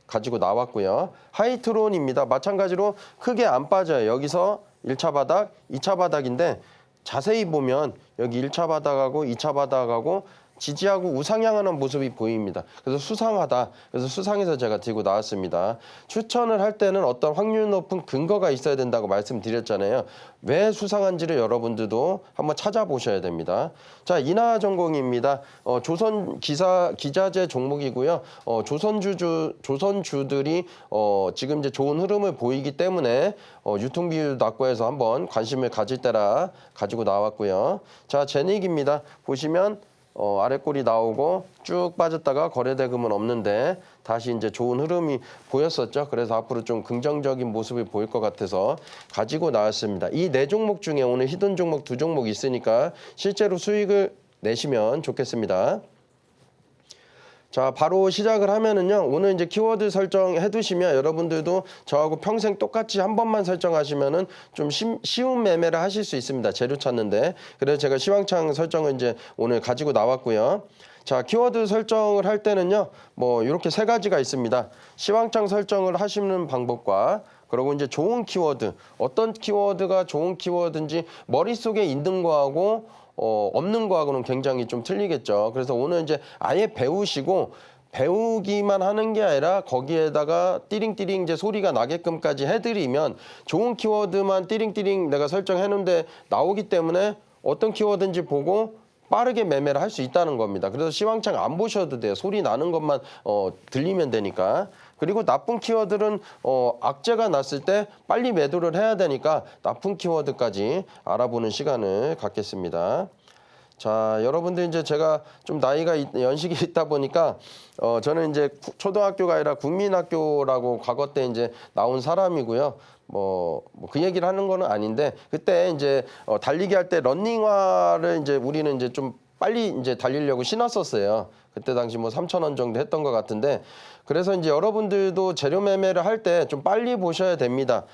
가지고 나왔고요. 하이트론입니다. 마찬가지로 크게 안 빠져요. 여기서 1차 바닥, 2차 바닥인데 자세히 보면 여기 1차 바닥하고 2차 바닥하고 지지하고 우상향하는 모습이 보입니다. 그래서 수상하다. 그래서 수상해서 제가 들고 나왔습니다. 추천을 할 때는 어떤 확률 높은 근거가 있어야 된다고 말씀드렸잖아요. 왜 수상한지를 여러분들도 한번 찾아보셔야 됩니다. 자, 인하전공입니다. 조선 기자재 종목이고요. 조선주들이 지금 이제 좋은 흐름을 보이기 때문에 유통 비율 낮고 해서 한번 관심을 가질 때라 가지고 나왔고요. 자, 제닉입니다. 보시면 아래 꼴이 나오고 쭉 빠졌다가 거래대금은 없는데 다시 이제 좋은 흐름이 보였었죠. 그래서 앞으로 좀 긍정적인 모습이 보일 것 같아서 가지고 나왔습니다. 이 4종목 중에 오늘 히든 종목 2종목 있으니까 실제로 수익을 내시면 좋겠습니다. 자, 바로 시작을 하면은요. 오늘 이제 키워드 설정해 두시면 여러분들도 저하고 평생 똑같이 한 번만 설정하시면은 좀 쉬운 매매를 하실 수 있습니다. 재료 찾는데. 그래서 제가 시황창 설정을 이제 오늘 가지고 나왔고요. 자, 키워드 설정을 할 때는요. 뭐 이렇게 3가지가 있습니다. 시황창 설정을 하시는 방법과 그리고 이제 좋은 키워드, 어떤 키워드가 좋은 키워드인지 머릿속에 있는 거하고 없는 거하고는 굉장히 좀 틀리겠죠. 그래서 오늘 이제 아예 배우기만 하는 게 아니라 거기에다가 띠링띠링 이제 소리가 나게끔까지 해드리면 좋은 키워드만 띠링띠링 내가 설정해놓은데 나오기 때문에 어떤 키워드인지 보고 빠르게 매매를 할 수 있다는 겁니다. 그래서 시황창 안 보셔도 돼요. 소리 나는 것만 들리면 되니까. 그리고 나쁜 키워드는 악재가 났을 때 빨리 매도를 해야 되니까 나쁜 키워드까지 알아보는 시간을 갖겠습니다. 자, 여러분들 이제 제가 좀 나이가 연식이 있다 보니까 저는 이제 초등학교가 아니라 국민학교라고 과거 때 이제 나온 사람이고요. 그 얘기를 하는 거는 아닌데 그때 이제 달리기 할 때 러닝화를 이제 우리는 이제 좀 빨리 이제 달리려고 신었었어요. 그때 당시 뭐 3,000원 정도 했던 것 같은데 그래서 이제 여러분들도 재료 매매를 할 때 좀 빨리 보셔야 됩니다.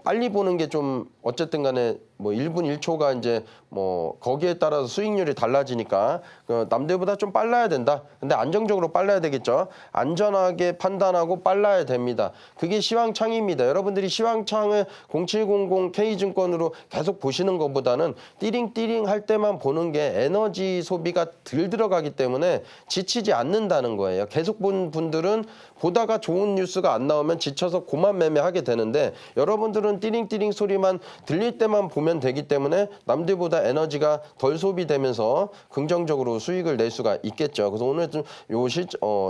빨리 보는 게 좀 어쨌든 간에 뭐 1분 1초가 이제 뭐 거기에 따라서 수익률이 달라지니까 남들보다 좀 빨라야 된다. 근데 안정적으로 빨라야 되겠죠. 안전하게 판단하고 빨라야 됩니다. 그게 시황창입니다. 여러분들이 시황창을 0700K증권으로 계속 보시는 것보다는 띠링띠링 할 때만 보는 게 에너지 소비가 덜 들어가기 때문에 지치지 않는다는 거예요. 계속 본 분들은 보다가 좋은 뉴스가 안 나오면 지쳐서 고만 매매하게 되는데 여러분들은 띠링띠링 소리만 들릴 때만 보면 되기 때문에 남들보다 에너지가 덜 소비되면서 긍정적으로 수익을 낼 수가 있겠죠. 그래서 오늘 좀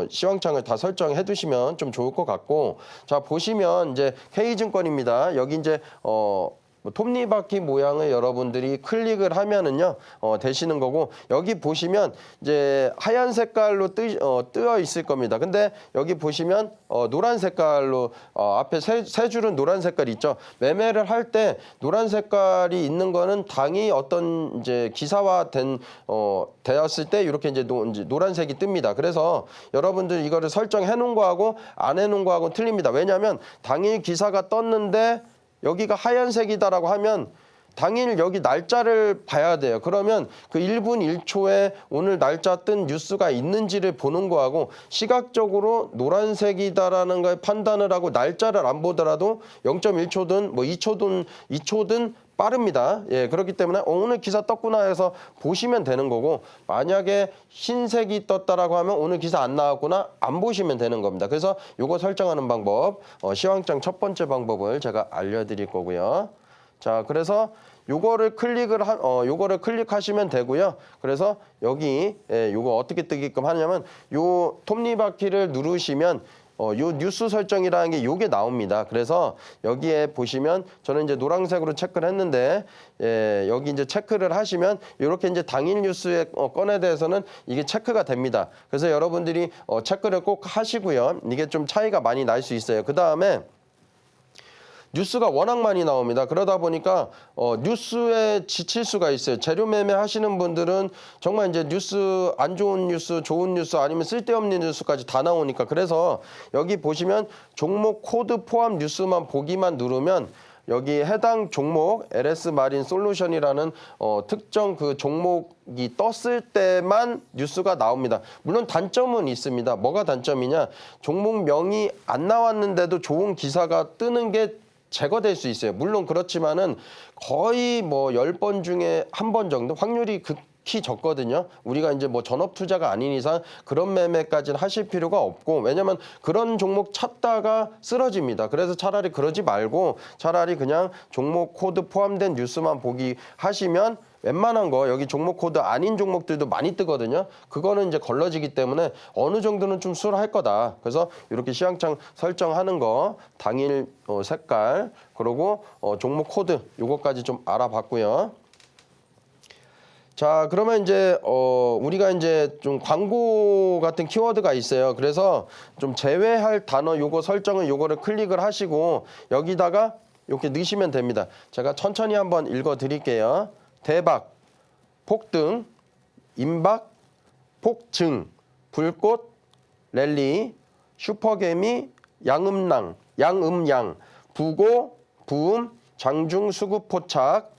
시황창을 다 설정해 두시면 좀 좋을 것 같고 자 보시면 이제 K증권입니다. 여기 이제 톱니바퀴 모양을 여러분들이 클릭을 하면은요 되시는 거고 여기 보시면 이제 하얀 색깔로 뜨어 있을 겁니다. 근데 여기 보시면 노란 색깔로 앞에 세 줄은 노란 색깔 있죠. 매매를 할 때 노란 색깔이 있는 거는 당이 어떤 이제 기사화된 되었을 때 이렇게 이제 노란색이 뜹니다. 그래서 여러분들 이거를 설정해 놓은 거하고 안 해 놓은 거하고 틀립니다. 왜냐하면 당일 기사가 떴는데 여기가 하얀색이다라고 하면 당일 여기 날짜를 봐야 돼요. 그러면 그 1분 1초에 오늘 날짜 뜬 뉴스가 있는지를 보는 거하고 시각적으로 노란색이다라는 걸 판단을 하고 날짜를 안 보더라도 0.1초든 뭐 2초든 빠릅니다. 예, 그렇기 때문에 오늘 기사 떴구나 해서 보시면 되는 거고, 만약에 흰색이 떴다라고 하면 오늘 기사 안 나왔구나 안 보시면 되는 겁니다. 그래서 요거 설정하는 방법, 시황장 첫 번째 방법을 제가 알려드릴 거고요. 자, 그래서 요거를 클릭하시면 되고요. 그래서 여기 요거 어떻게 뜨게끔 하냐면 요 톱니바퀴를 누르시면 요 뉴스 설정이라는 게 요게 나옵니다. 그래서 여기에 보시면 저는 이제 노란색으로 체크를 했는데, 여기 이제 체크를 하시면 이렇게 이제 당일 뉴스의 건에 대해서는 이게 체크가 됩니다. 그래서 여러분들이 체크를 꼭 하시고요. 이게 좀 차이가 많이 날 수 있어요. 그 다음에 뉴스가 워낙 많이 나옵니다. 그러다 보니까 뉴스에 지칠 수가 있어요. 재료 매매 하시는 분들은 정말 이제 뉴스, 안 좋은 뉴스, 좋은 뉴스, 아니면 쓸데없는 뉴스까지 다 나오니까, 그래서 여기 보시면 종목 코드 포함 뉴스만 보기만 누르면 여기 해당 종목 LS 마린 솔루션이라는 특정 그 종목이 떴을 때만 뉴스가 나옵니다. 물론 단점은 있습니다. 뭐가 단점이냐? 종목명이 안 나왔는데도 좋은 기사가 뜨는 게 제거될 수 있어요. 물론 그렇지만은 거의 뭐 10번 중에 1번 정도, 확률이 극히 적거든요. 우리가 이제 뭐 전업 투자가 아닌 이상 그런 매매까지는 하실 필요가 없고, 왜냐면 그런 종목 찾다가 쓰러집니다. 그래서 차라리 그러지 말고 차라리 그냥 종목 코드 포함된 뉴스만 보기 하시면 웬만한 거, 여기 종목 코드 아닌 종목들도 많이 뜨거든요. 그거는 이제 걸러지기 때문에 어느 정도는 좀 수월할 거다. 그래서 이렇게 시황창 설정하는 거, 당일 색깔, 그리고 종목 코드 요거까지 좀 알아봤고요. 자, 그러면 이제 우리가 이제 좀 광고 같은 키워드가 있어요. 그래서 좀 제외할 단어 요거 설정은 요거를 클릭을 하시고 여기다가 이렇게 넣으시면 됩니다. 제가 천천히 한번 읽어 드릴게요. 대박, 폭등, 임박, 폭증, 불꽃, 랠리, 슈퍼개미, 양음양, 부고, 부음, 장중, 수급 포착,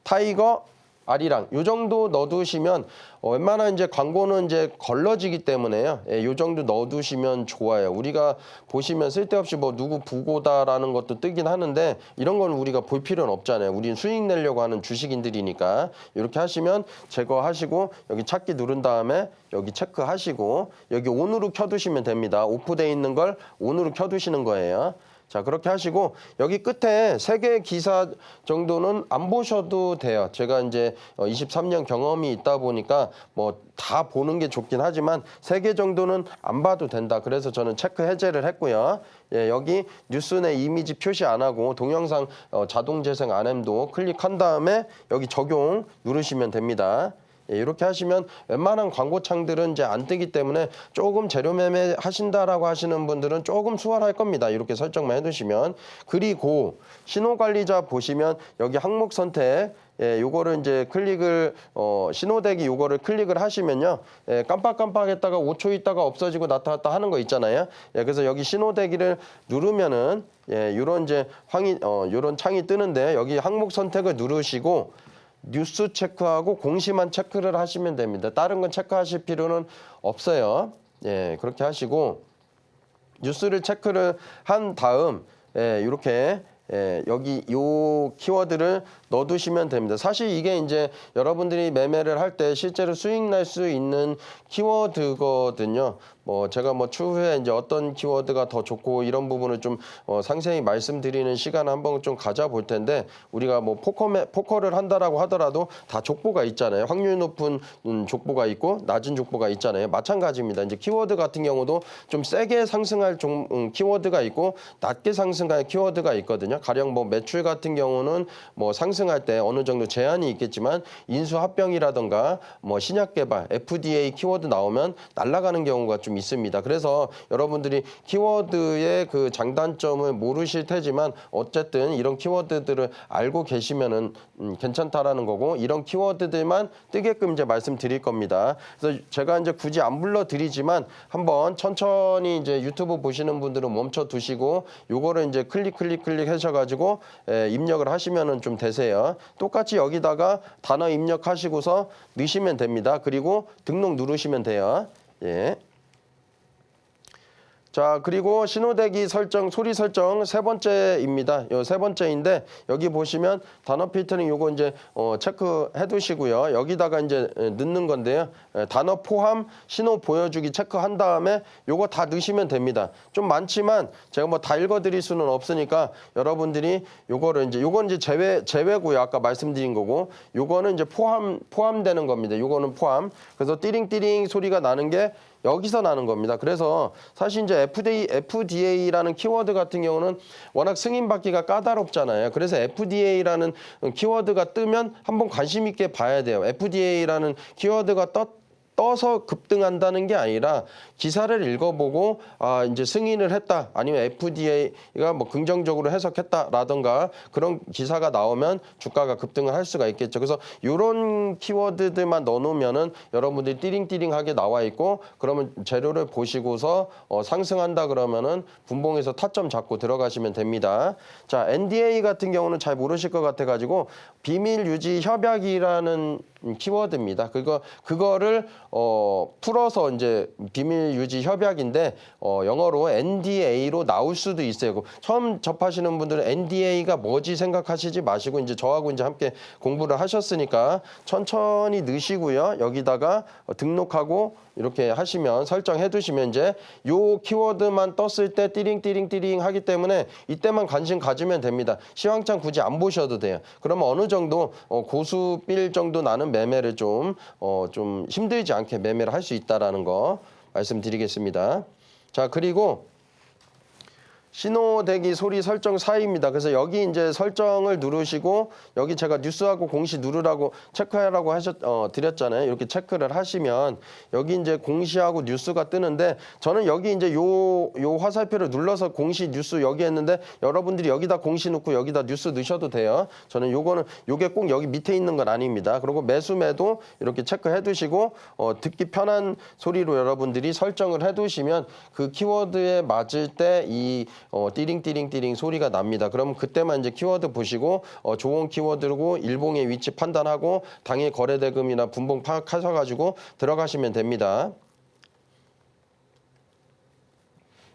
타이거, 아리랑, 요 정도 넣어두시면 웬만한 이제 광고는 이제 걸러지기 때문에요. 요 정도 넣어두시면 좋아요. 우리가 보시면 쓸데없이 뭐 누구 부고다라는 것도 뜨긴 하는데 이런 건 우리가 볼 필요는 없잖아요. 우리는 수익 내려고 하는 주식인들이니까. 이렇게 하시면 제거하시고 여기 찾기 누른 다음에 여기 체크하시고 여기 ON으로 켜두시면 됩니다. 오프돼 있는 걸 ON으로 켜두시는 거예요. 자, 그렇게 하시고 여기 끝에 3개 기사 정도는 안 보셔도 돼요. 제가 이제 23년 경험이 있다 보니까 뭐 다 보는 게 좋긴 하지만 3개 정도는 안 봐도 된다. 그래서 저는 체크 해제를 했고요. 예, 여기 뉴스 내 이미지 표시 안 하고 동영상 자동 재생 안 함도 클릭한 다음에 여기 적용 누르시면 됩니다. 예, 이렇게 하시면 웬만한 광고창들은 이제 안 뜨기 때문에 조금 재료 매매 하신다라고 하시는 분들은 조금 수월할 겁니다. 이렇게 설정만 해두시면. 그리고 신호관리자 보시면 여기 항목 선택, 예, 요거를 이제 클릭을 신호대기 요거를 클릭을 하시면요, 예, 깜빡깜빡했다가 5초 있다가 없어지고 나타났다 하는 거 있잖아요. 예, 그래서 여기 신호대기를 누르면은 요런 이제 요런 창이 뜨는데 여기 항목 선택을 누르시고 뉴스 체크하고 공시만 체크를 하시면 됩니다. 다른 건 체크하실 필요는 없어요. 예, 그렇게 하시고 뉴스를 체크를 한 다음 이렇게 여기 요 키워드를 넣어두시면 됩니다. 사실 이게 이제 여러분들이 매매를 할 때 실제로 수익 날 수 있는 키워드거든요. 뭐 제가 뭐 추후에 이제 어떤 키워드가 더 좋고 이런 부분을 좀 상세히 말씀드리는 시간 한번 좀 가져볼 텐데, 우리가 뭐 포커를 한다라고 하더라도 다 족보가 있잖아요. 확률 높은 족보가 있고 낮은 족보가 있잖아요. 마찬가지입니다. 이제 키워드 같은 경우도 좀 세게 상승할 키워드가 있고 낮게 상승할 키워드가 있거든요. 가령 뭐 매출 같은 경우는 뭐 상승할 때 어느 정도 제한이 있겠지만 인수합병이라던가 뭐 신약 개발, FDA 키워드 나오면 날아가는 경우가 좀 있습니다. 그래서 여러분들이 키워드의 그 장단점을 모르실 테지만 어쨌든 이런 키워드들을 알고 계시면은 괜찮다라는 거고, 이런 키워드들만 뜨게끔 이제 말씀드릴 겁니다. 그래서 제가 이제 굳이 안 불러드리지만 한번 천천히 이제 유튜브 보시는 분들은 멈춰 두시고 요거를 이제 클릭 누르셔가지고 입력을 하시면은 좀 되세요. 똑같이 여기다가 단어 입력하시고서 넣으시면 됩니다. 그리고 등록 누르시면 돼요. 예. 자, 그리고 신호대기 설정, 소리 설정 세 번째입니다. 요 세 번째인데 여기 보시면 단어 필터링 요거 이제 체크해 두시고요. 여기다가 이제 넣는 건데요. 단어 포함, 신호 보여주기 체크한 다음에 요거 다 넣으시면 됩니다. 좀 많지만 제가 뭐 다 읽어 드릴 수는 없으니까 여러분들이 요거는 이제 제외고요. 아까 말씀드린 거고. 요거는 이제 포함되는 겁니다. 요거는 포함. 그래서 띠링띠링 소리가 나는 게 여기서 나는 겁니다. 그래서 사실 이제 FDA라는 키워드 같은 경우는 워낙 승인받기가 까다롭잖아요. 그래서 FDA라는 키워드가 뜨면 한번 관심 있게 봐야 돼요. FDA라는 키워드가 떠서 급등한다는 게 아니라 기사를 읽어보고 이제 승인을 했다 아니면 FDA가 뭐 긍정적으로 해석했다라던가 그런 기사가 나오면 주가가 급등을 할 수가 있겠죠. 그래서 이런 키워드들만 넣어놓으면은 여러분들이 띠링띠링하게 나와 있고 그러면 재료를 보시고서 상승한다 그러면은 분봉에서 타점 잡고 들어가시면 됩니다. 자, NDA 같은 경우는 잘 모르실 것 같아가지고 비밀 유지 협약이라는 키워드입니다. 그거를 풀어서 이제 비밀 유지 협약인데 영어로 NDA로 나올 수도 있어요. 처음 접하시는 분들은 NDA가 뭐지 생각하시지 마시고 이제 저하고 이제 함께 공부를 하셨으니까 천천히 넣으시고요. 여기다가 등록하고 이렇게 하시면 설정해 두시면 이제 요 키워드만 떴을 때 띠링띠링띠링 하기 때문에 이때만 관심 가지면 됩니다. 시황창 굳이 안 보셔도 돼요. 그러면 어느 정도 고수빌 정도 나는 매매를 좀 힘들지 않게 매매를 할 수 있다라는 거 말씀드리겠습니다. 자, 그리고 신호대기 소리 설정 사이입니다. 그래서 여기 이제 설정을 누르시고 여기 제가 뉴스하고 공시 누르라고 체크하라고 드렸잖아요. 이렇게 체크를 하시면 여기 이제 공시하고 뉴스가 뜨는데 저는 여기 이제 요 화살표를 눌러서 공시 뉴스 여기 했는데 여러분들이 여기다 공시 넣고 여기다 뉴스 넣으셔도 돼요. 저는 요게 꼭 여기 밑에 있는 건 아닙니다. 그리고 매수매도 이렇게 체크해 두시고 듣기 편한 소리로 여러분들이 설정을 해 두시면 그 키워드에 맞을 때 이 띠링띠링띠링 소리가 납니다. 그럼 그때만 이제 키워드 보시고 좋은 키워드고 일봉의 위치 판단하고 당일 거래대금이나 분봉 파악하셔가지고 들어가시면 됩니다.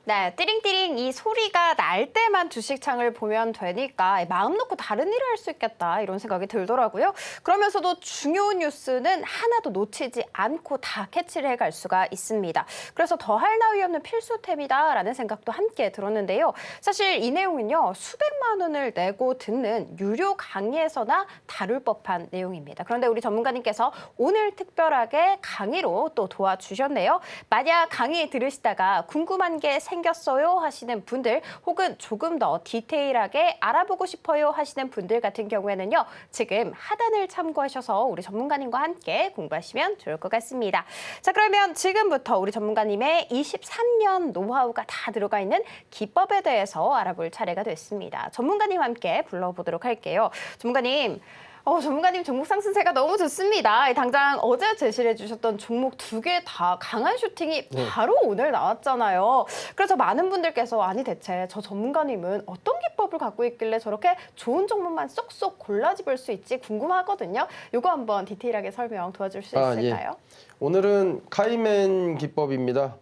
네, 띠링띠링 이 소리가 날 때만 주식창을 보면 되니까 마음 놓고 다른 일을 할 수 있겠다 이런 생각이 들더라고요. 그러면서도 중요한 뉴스는 하나도 놓치지 않고 다 캐치를 해갈 수가 있습니다. 그래서 더할 나위 없는 필수템이다라는 생각도 함께 들었는데요. 사실 이 내용은요. 수백만 원을 내고 듣는 유료 강의에서나 다룰 법한 내용입니다. 그런데 우리 전문가님께서 오늘 특별하게 강의로 또 도와주셨네요. 만약 강의 들으시다가 궁금한 게 생겼어요 하시는 분들 혹은 조금 더 디테일하게 알아보고 싶어요 하시는 분들 같은 경우에는요. 지금 하단을 참고하셔서 우리 전문가님과 함께 공부하시면 좋을 것 같습니다. 자, 그러면 지금부터 우리 전문가님의 23년 노하우가 다 들어가 있는 기법에 대해서 알아볼 차례가 됐습니다. 전문가님 함께 불러보도록 할게요. 전문가님. 전문가님 종목 상승세가 너무 좋습니다. 당장 어제 제시해 주셨던 종목 2개 다 강한 슈팅이 바로 오늘 나왔잖아요. 그래서 많은 분들께서 아니 대체 저 전문가님은 어떤 기법을 갖고 있길래 저렇게 좋은 종목만 쏙쏙 골라 집을 수 있지 궁금하거든요. 이거 한번 디테일하게 설명 도와줄 수 있을까요? 예. 오늘은 카이맨 기법입니다.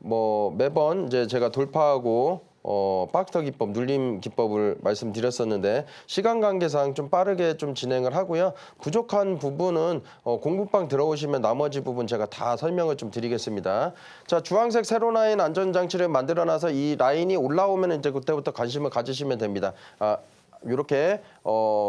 매번 이제 제가 돌파하고 박터 기법, 눌림 기법을 말씀드렸었는데 시간 관계상 좀 빠르게 좀 진행을 하고요. 부족한 부분은 공부방 들어오시면 나머지 부분 제가 다 설명을 좀 드리겠습니다. 자, 주황색 세로 라인 안전장치를 만들어놔서 이 라인이 올라오면 이제 그때부터 관심을 가지시면 됩니다. 이렇게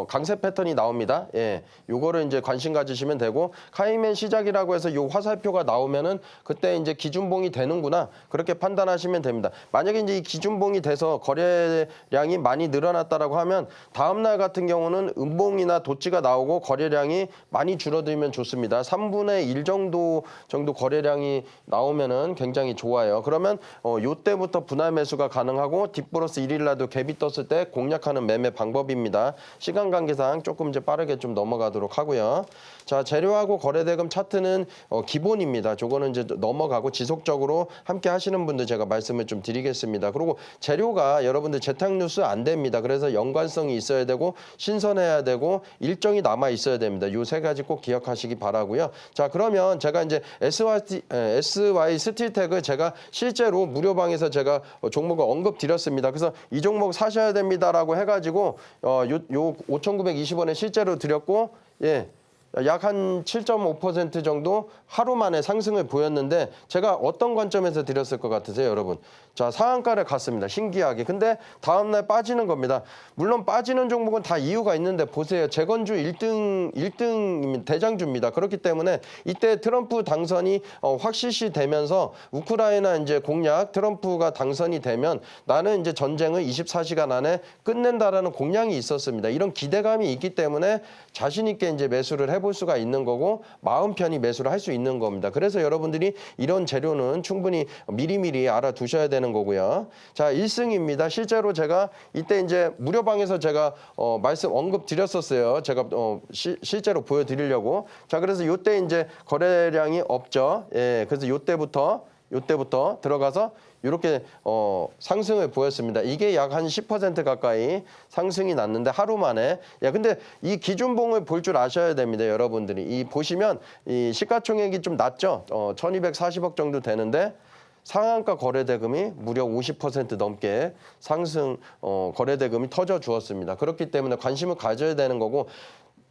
강세 패턴이 나옵니다. 예, 요거를 이제 관심 가지시면 되고 카이맨 시작이라고 해서 요 화살표가 나오면은 그때 이제 기준봉이 되는구나 그렇게 판단하시면 됩니다. 만약에 이제 이 기준봉이 돼서 거래량이 많이 늘어났다라고 하면 다음 날 같은 경우는 음봉이나 도치가 나오고 거래량이 많이 줄어들면 좋습니다. 3분의 1 정도 거래량이 나오면은 굉장히 좋아요. 그러면 요때부터 분할 매수가 가능하고 딥플러스 1일 날도 갭이 떴을 때 공략하는 매매 방법입니다. 시간 관계상 조금 이제 빠르게 좀 넘어가도록 하고요. 자, 재료하고 거래대금 차트는 기본입니다. 저거는 이제 넘어가고 지속적으로 함께 하시는 분들 제가 말씀을 좀 드리겠습니다. 그리고 재료가 여러분들 재탕 뉴스 안 됩니다. 그래서 연관성이 있어야 되고 신선해야 되고 일정이 남아 있어야 됩니다. 이 세 가지 꼭 기억하시기 바라고요. 자, 그러면 제가 이제 SY 스틸텍을 제가 실제로 무료방에서 제가 종목을 언급 드렸습니다. 그래서 이 종목 사셔야 됩니다라고 해가지고 요 5,920원에 실제로 드렸고, 예. 약 한 7.5% 정도 하루 만에 상승을 보였는데 제가 어떤 관점에서 드렸을 것 같으세요, 여러분? 자, 상한가를 갔습니다. 신기하게. 근데 다음날 빠지는 겁니다. 물론 빠지는 종목은 다 이유가 있는데 보세요. 재건주 1등 대장주입니다. 그렇기 때문에 이때 트럼프 당선이 확실시 되면서 우크라이나 이제 공약 트럼프가 당선이 되면 나는 이제 전쟁을 24시간 안에 끝낸다라는 공약이 있었습니다. 이런 기대감이 있기 때문에 자신 있게 이제 매수를 해볼 수가 있는 거고 마음 편히 매수를 할 수 있는 겁니다. 그래서 여러분들이 이런 재료는 충분히 미리미리 알아두셔야 되는 거고요. 자, 1승입니다. 실제로 제가 이때 이제 무료방에서 제가 말씀 언급 드렸었어요. 제가 실제로 보여드리려고. 자, 그래서 요때 이제 거래량이 없죠. 예, 그래서 요때부터 들어가서 이렇게 상승을 보였습니다. 이게 약 한 10% 가까이 상승이 났는데 하루 만에. 야, 근데 이 기준봉을 볼 줄 아셔야 됩니다, 여러분들이. 이 보시면 이 시가총액이 좀 낮죠. 1,240억 정도 되는데 상한가 거래대금이 무려 50% 넘게 상승 거래대금이 터져 주었습니다. 그렇기 때문에 관심을 가져야 되는 거고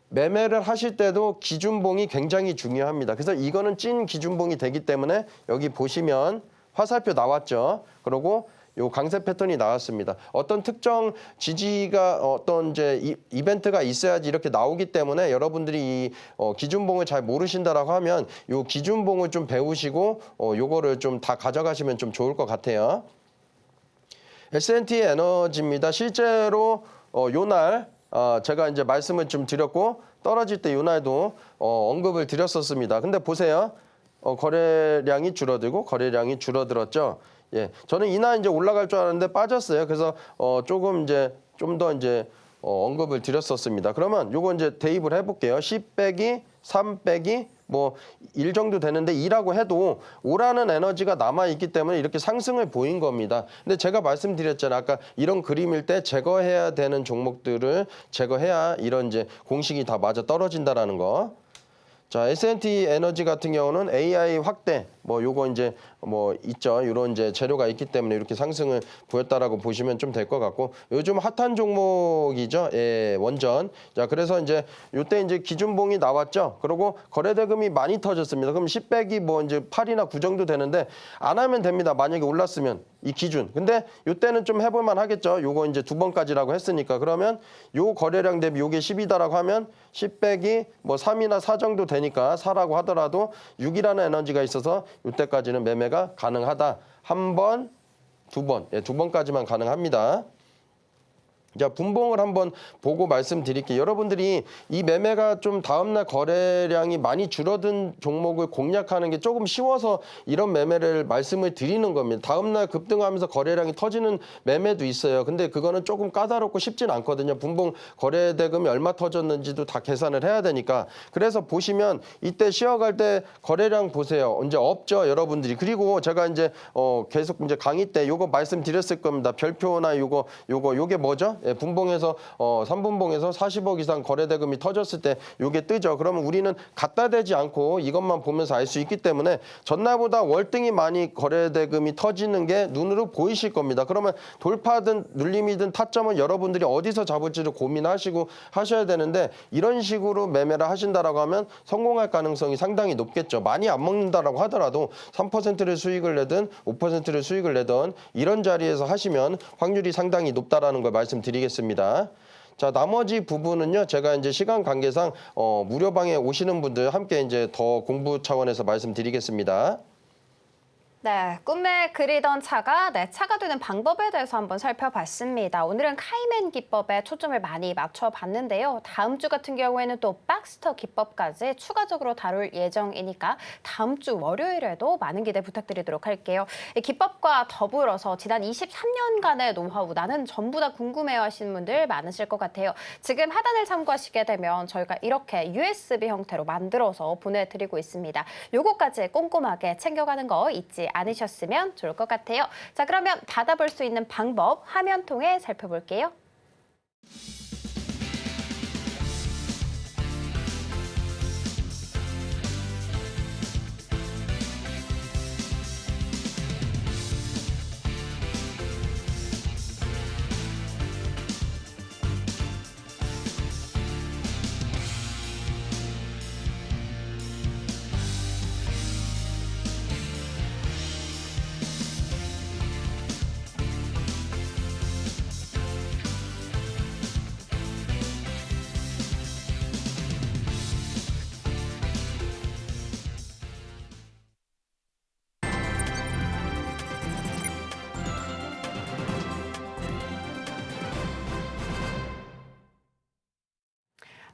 매매를 하실 때도 기준봉이 굉장히 중요합니다. 그래서 이거는 찐 기준봉이 되기 때문에 여기 보시면 화살표 나왔죠. 그리고 요 강세 패턴이 나왔습니다. 어떤 특정 지지가 어떤 이제 이벤트가 있어야지 이렇게 나오기 때문에 여러분들이 이 기준봉을 잘 모르신다라고 하면 요 기준봉을 좀 배우시고 요거를 좀 다 가져가시면 좀 좋을 것 같아요. S&T 에너지입니다. 실제로 요날 제가 이제 말씀을 좀 드렸고 떨어질 때 요날도 언급을 드렸었습니다. 근데 보세요. 거래량이 줄어들고 거래량이 줄어들었죠. 예, 저는 이날 이제 올라갈 줄 알았는데 빠졌어요. 그래서 조금 이제 좀 더 이제 언급을 드렸었습니다. 그러면 요거 이제 대입을 해볼게요. 10 빼기 3 빼기 뭐 1 정도 되는데 2라고 해도 오라는 에너지가 남아있기 때문에 이렇게 상승을 보인 겁니다. 근데 제가 말씀드렸잖아요. 아까 이런 그림일 때 제거해야 되는 종목들을 제거해야 이런 이제 공식이 다 맞아 떨어진다라는 거. 자, S&T 에너지 같은 경우는 AI 확대 뭐 요거 이제 뭐 있죠. 이런 이제 재료가 있기 때문에 이렇게 상승을 보였다라고 보시면 좀 될 것 같고 요즘 핫한 종목이죠. 예, 원전. 자, 그래서 이제 요때 이제 기준봉이 나왔죠. 그리고 거래대금이 많이 터졌습니다. 그럼 10 빼기 뭐 이제 8이나 9 정도 되는데 안 하면 됩니다. 만약에 올랐으면 이 기준. 근데 요때는 좀 해볼 만 하겠죠. 요거 이제 2번까지라고 했으니까. 그러면 요 거래량 대비 요게 10이다라고 하면 10 빼기 뭐 3이나 4 정도 되니까 4라고 하더라도 6이라는 에너지가 있어서 요때까지는 매매가 가능하다. 한 번, 두 번, 예, 2번까지만 가능합니다. 자, 분봉을 한번 보고 말씀드릴게요. 여러분들이 이 매매가 좀 다음날 거래량이 많이 줄어든 종목을 공략하는 게 조금 쉬워서 이런 매매를 말씀을 드리는 겁니다. 다음날 급등하면서 거래량이 터지는 매매도 있어요. 근데 그거는 조금 까다롭고 쉽진 않거든요. 분봉 거래대금이 얼마 터졌는지도 다 계산을 해야 되니까. 그래서 보시면 이때 쉬어갈 때 거래량 보세요. 이제 없죠, 여러분들이. 그리고 제가 이제 계속 이제 강의 때 요거 말씀드렸을 겁니다. 별표나 요게 뭐죠? 예, 분봉에서 3분봉에서 40억 이상 거래대금이 터졌을 때 요게 뜨죠. 그러면 우리는 갖다 대지 않고 이것만 보면서 알 수 있기 때문에 전날보다 월등히 많이 거래대금이 터지는 게 눈으로 보이실 겁니다. 그러면 돌파든 눌림이든 타점은 여러분들이 어디서 잡을지를 고민하시고 하셔야 되는데 이런 식으로 매매를 하신다라고 하면 성공할 가능성이 상당히 높겠죠. 많이 안 먹는다라고 하더라도 3%를 수익을 내든 5%를 수익을 내든 이런 자리에서 하시면 확률이 상당히 높다라는 걸 말씀드리겠습니다. 자, 나머지 부분은요, 제가 이제 시간 관계상 무료방에 오시는 분들 함께 이제 더 공부 차원에서 말씀드리겠습니다. 네, 꿈에 그리던 차가 내 차가 되는 방법에 대해서 한번 살펴봤습니다. 오늘은 카이맨 기법에 초점을 많이 맞춰봤는데요. 다음 주 같은 경우에는 또 박스터 기법까지 추가적으로 다룰 예정이니까 다음 주 월요일에도 많은 기대 부탁드리도록 할게요. 이 기법과 더불어서 지난 23년간의 노하우, 나는 전부 다 궁금해요 하시는 분들 많으실 것 같아요. 지금 하단을 참고하시게 되면 저희가 이렇게 USB 형태로 만들어서 보내드리고 있습니다. 요거까지 꼼꼼하게 챙겨가는 거 잊지 않으셨으면 좋을 것 같아요. 자, 그러면 받아볼 수 있는 방법 화면 통해 살펴볼게요.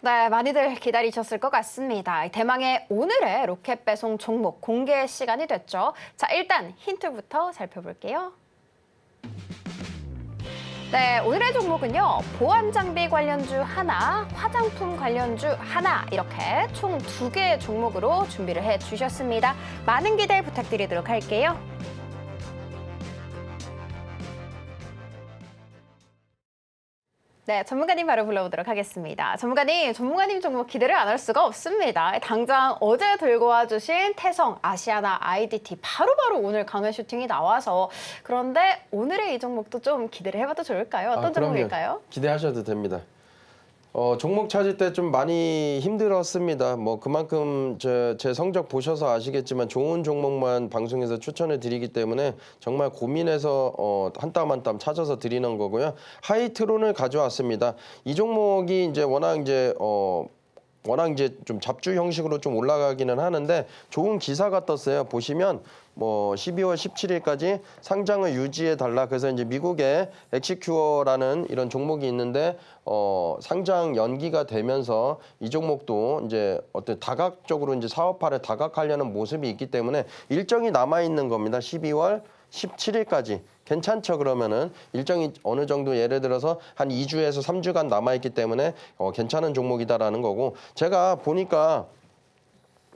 네, 많이들 기다리셨을 것 같습니다. 대망의 오늘의 로켓 배송 종목 공개 시간이 됐죠. 자, 일단 힌트부터 살펴볼게요. 네, 오늘의 종목은요. 보안 장비 관련주 하나, 화장품 관련주 하나 이렇게 총 2개의 종목으로 준비를 해주셨습니다. 많은 기대 부탁드리도록 할게요. 네, 전문가님 바로 불러보도록 하겠습니다. 전문가님 종목 기대를 안 할 수가 없습니다. 당장 어제 들고 와주신 태성, 아시아나, IDT 바로바로 오늘 강한 슈팅이 나와서 그런데 오늘의 이 종목도 좀 기대를 해봐도 좋을까요? 어떤 종목일까요? 기대하셔도 됩니다. 종목 찾을 때 좀 많이 힘들었습니다. 뭐 그만큼 제 성적 보셔서 아시겠지만 좋은 종목만 방송에서 추천해 드리기 때문에 정말 고민해서 한 땀 한 땀 찾아서 드리는 거고요. 하이트론을 가져왔습니다. 이 종목이 이제 워낙 이제 좀 잡주 형식으로 좀 올라가기는 하는데 좋은 기사가 떴어요. 보시면 뭐 12월 17일까지 상장을 유지해 달라. 그래서 이제 미국의 엑시큐어라는 이런 종목이 있는데 상장 연기가 되면서 이 종목도 이제 어떤 다각적으로 이제 사업화를 다각하려는 모습이 있기 때문에 일정이 남아 있는 겁니다. 12월 17일까지. 괜찮죠? 그러면은 일정이 어느 정도 예를 들어서 한 2주에서 3주간 남아있기 때문에 괜찮은 종목이다라는 거고 제가 보니까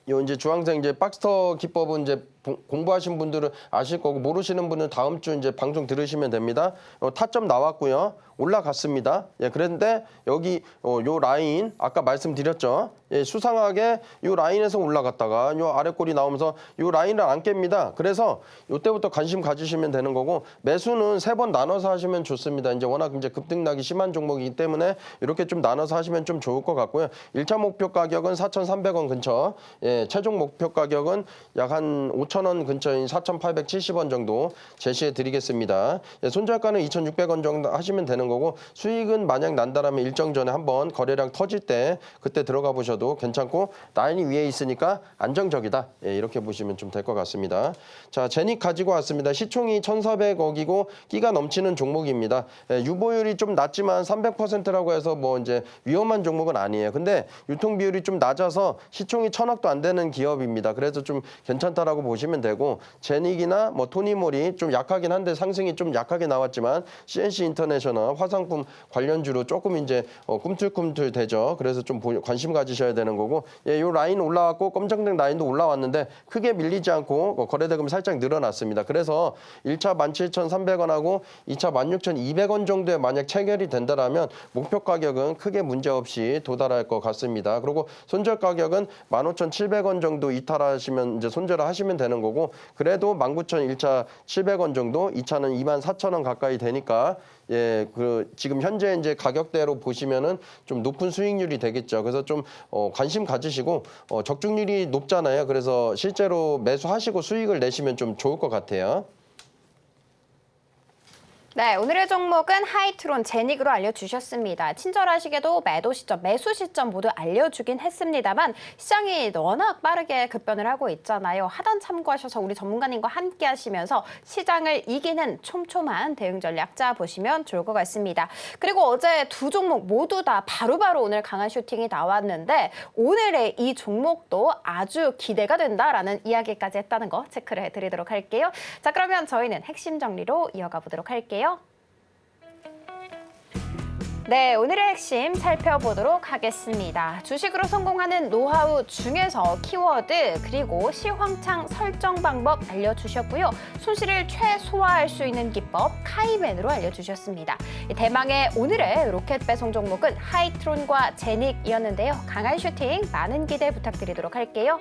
요 이제 주황색 이제 박스터 기법은 이제 공부하신 분들은 아실 거고 모르시는 분은 다음 주 이제 방송 들으시면 됩니다. 타점 나왔고요. 올라갔습니다. 예, 그런데 여기 요 라인 아까 말씀드렸죠. 예, 수상하게 요 라인에서 올라갔다가 요 아래 꼬리 나오면서 요 라인을 안 깹니다. 그래서 요때부터 관심 가지시면 되는 거고 매수는 3번 나눠서 하시면 좋습니다. 이제 워낙 이제 급등락이 심한 종목이기 때문에 이렇게 좀 나눠서 하시면 좀 좋을 것 같고요. 1차 목표 가격은 4,300원 근처. 예, 최종 목표 가격은 약 한 5,000원 근처인 4,870원 정도 제시해 드리겠습니다. 예, 손절가는 2,600원 정도 하시면 되는 거고 수익은 만약 난다라면 일정 전에 한번 거래량 터질 때 그때 들어가 보셔도 괜찮고 라인이 위에 있으니까 안정적이다. 예, 이렇게 보시면 좀 될 것 같습니다. 자, 제닉 가지고 왔습니다. 시총이 1,400억이고 끼가 넘치는 종목입니다. 예, 유보율이 좀 낮지만 300%라고 해서 뭐 이제 위험한 종목은 아니에요. 근데 유통 비율이 좀 낮아서 시총이 1,000억도 안 되는 기업입니다. 그래서 좀 괜찮다라고 보시면 되고 제닉이나 뭐 토니모리 좀 약하긴 한데 상승이 좀 약하게 나왔지만 CNC 인터내셔널 화장품 관련주로 조금 이제 꿈틀꿈틀 되죠. 그래서 좀 관심 가지셔야 되는 거고 예, 요 라인 올라왔고 검정색 라인도 올라왔는데 크게 밀리지 않고 거래대금 살짝 늘어났습니다. 그래서 1차 17,300원하고 2차 16,200원 정도에 만약 체결이 된다라면 목표 가격은 크게 문제없이 도달할 것 같습니다. 그리고 손절 가격은 15,700원 정도 이탈하시면 이제 손절을 하시면 되는 거고 그래도 19,001차 700원 정도, 2차는 24,000원 가까이 되니까 예, 지금 현재 이제 가격대로 보시면은 좀 높은 수익률이 되겠죠. 그래서 좀 관심 가지시고 적중률이 높잖아요. 그래서 실제로 매수하시고 수익을 내시면 좀 좋을 것 같아요. 네, 오늘의 종목은 하이트론 제닉으로 알려주셨습니다. 친절하시게도 매도 시점, 매수 시점 모두 알려주긴 했습니다만 시장이 워낙 빠르게 급변을 하고 있잖아요. 하단 참고하셔서 우리 전문가님과 함께 하시면서 시장을 이기는 촘촘한 대응 전략 짜보시면 좋을 것 같습니다. 그리고 어제 두 종목 모두 다 바로바로 오늘 강한 슈팅이 나왔는데 오늘의 이 종목도 아주 기대가 된다라는 이야기까지 했다는 거 체크를 해드리도록 할게요. 자, 그러면 저희는 핵심 정리로 이어가 보도록 할게요. 네, 오늘의 핵심 살펴보도록 하겠습니다. 주식으로 성공하는 노하우 중에서 키워드 그리고 시황창 설정 방법 알려주셨고요. 손실을 최소화할 수 있는 기법 카이맨으로 알려주셨습니다. 대망의 오늘의 로켓 배송 종목은 하이트론과 제닉이었는데요. 강한 슈팅 많은 기대 부탁드리도록 할게요.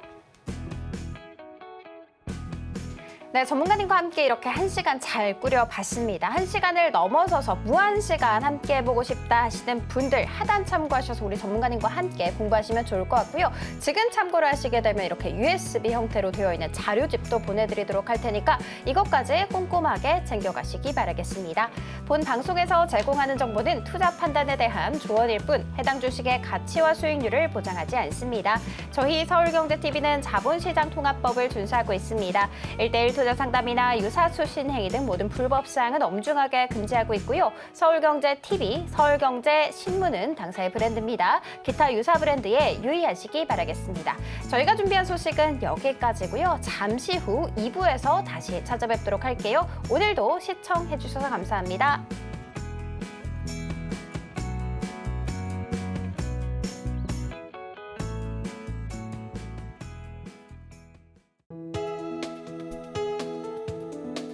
네, 전문가님과 함께 이렇게 1시간 잘 꾸려봤습니다. 1시간을 넘어서서 무한시간 함께 해보고 싶다 하시는 분들 하단 참고하셔서 우리 전문가님과 함께 공부하시면 좋을 것 같고요. 지금 참고를 하시게 되면 이렇게 USB 형태로 되어 있는 자료집도 보내드리도록 할 테니까 이것까지 꼼꼼하게 챙겨가시기 바라겠습니다. 본 방송에서 제공하는 정보는 투자 판단에 대한 조언일 뿐 해당 주식의 가치와 수익률을 보장하지 않습니다. 저희 서울경제TV는 자본시장통합법을 준수하고 있습니다. 1:1 투자 상담이나 유사수신 행위 등 모든 불법 사항은 엄중하게 금지하고 있고요. 서울경제TV, 서울경제신문은 당사의 브랜드입니다. 기타 유사 브랜드에 유의하시기 바라겠습니다. 저희가 준비한 소식은 여기까지고요. 잠시 후 2부에서 다시 찾아뵙도록 할게요. 오늘도 시청해주셔서 감사합니다.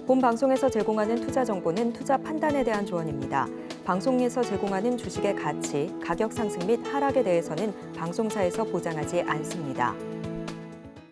본 방송에서 제공하는 투자 정보는 투자 판단에 대한 조언입니다. 방송에서 제공하는 주식의 가치, 가격 상승 및 하락에 대해서는 방송사에서 보장하지 않습니다.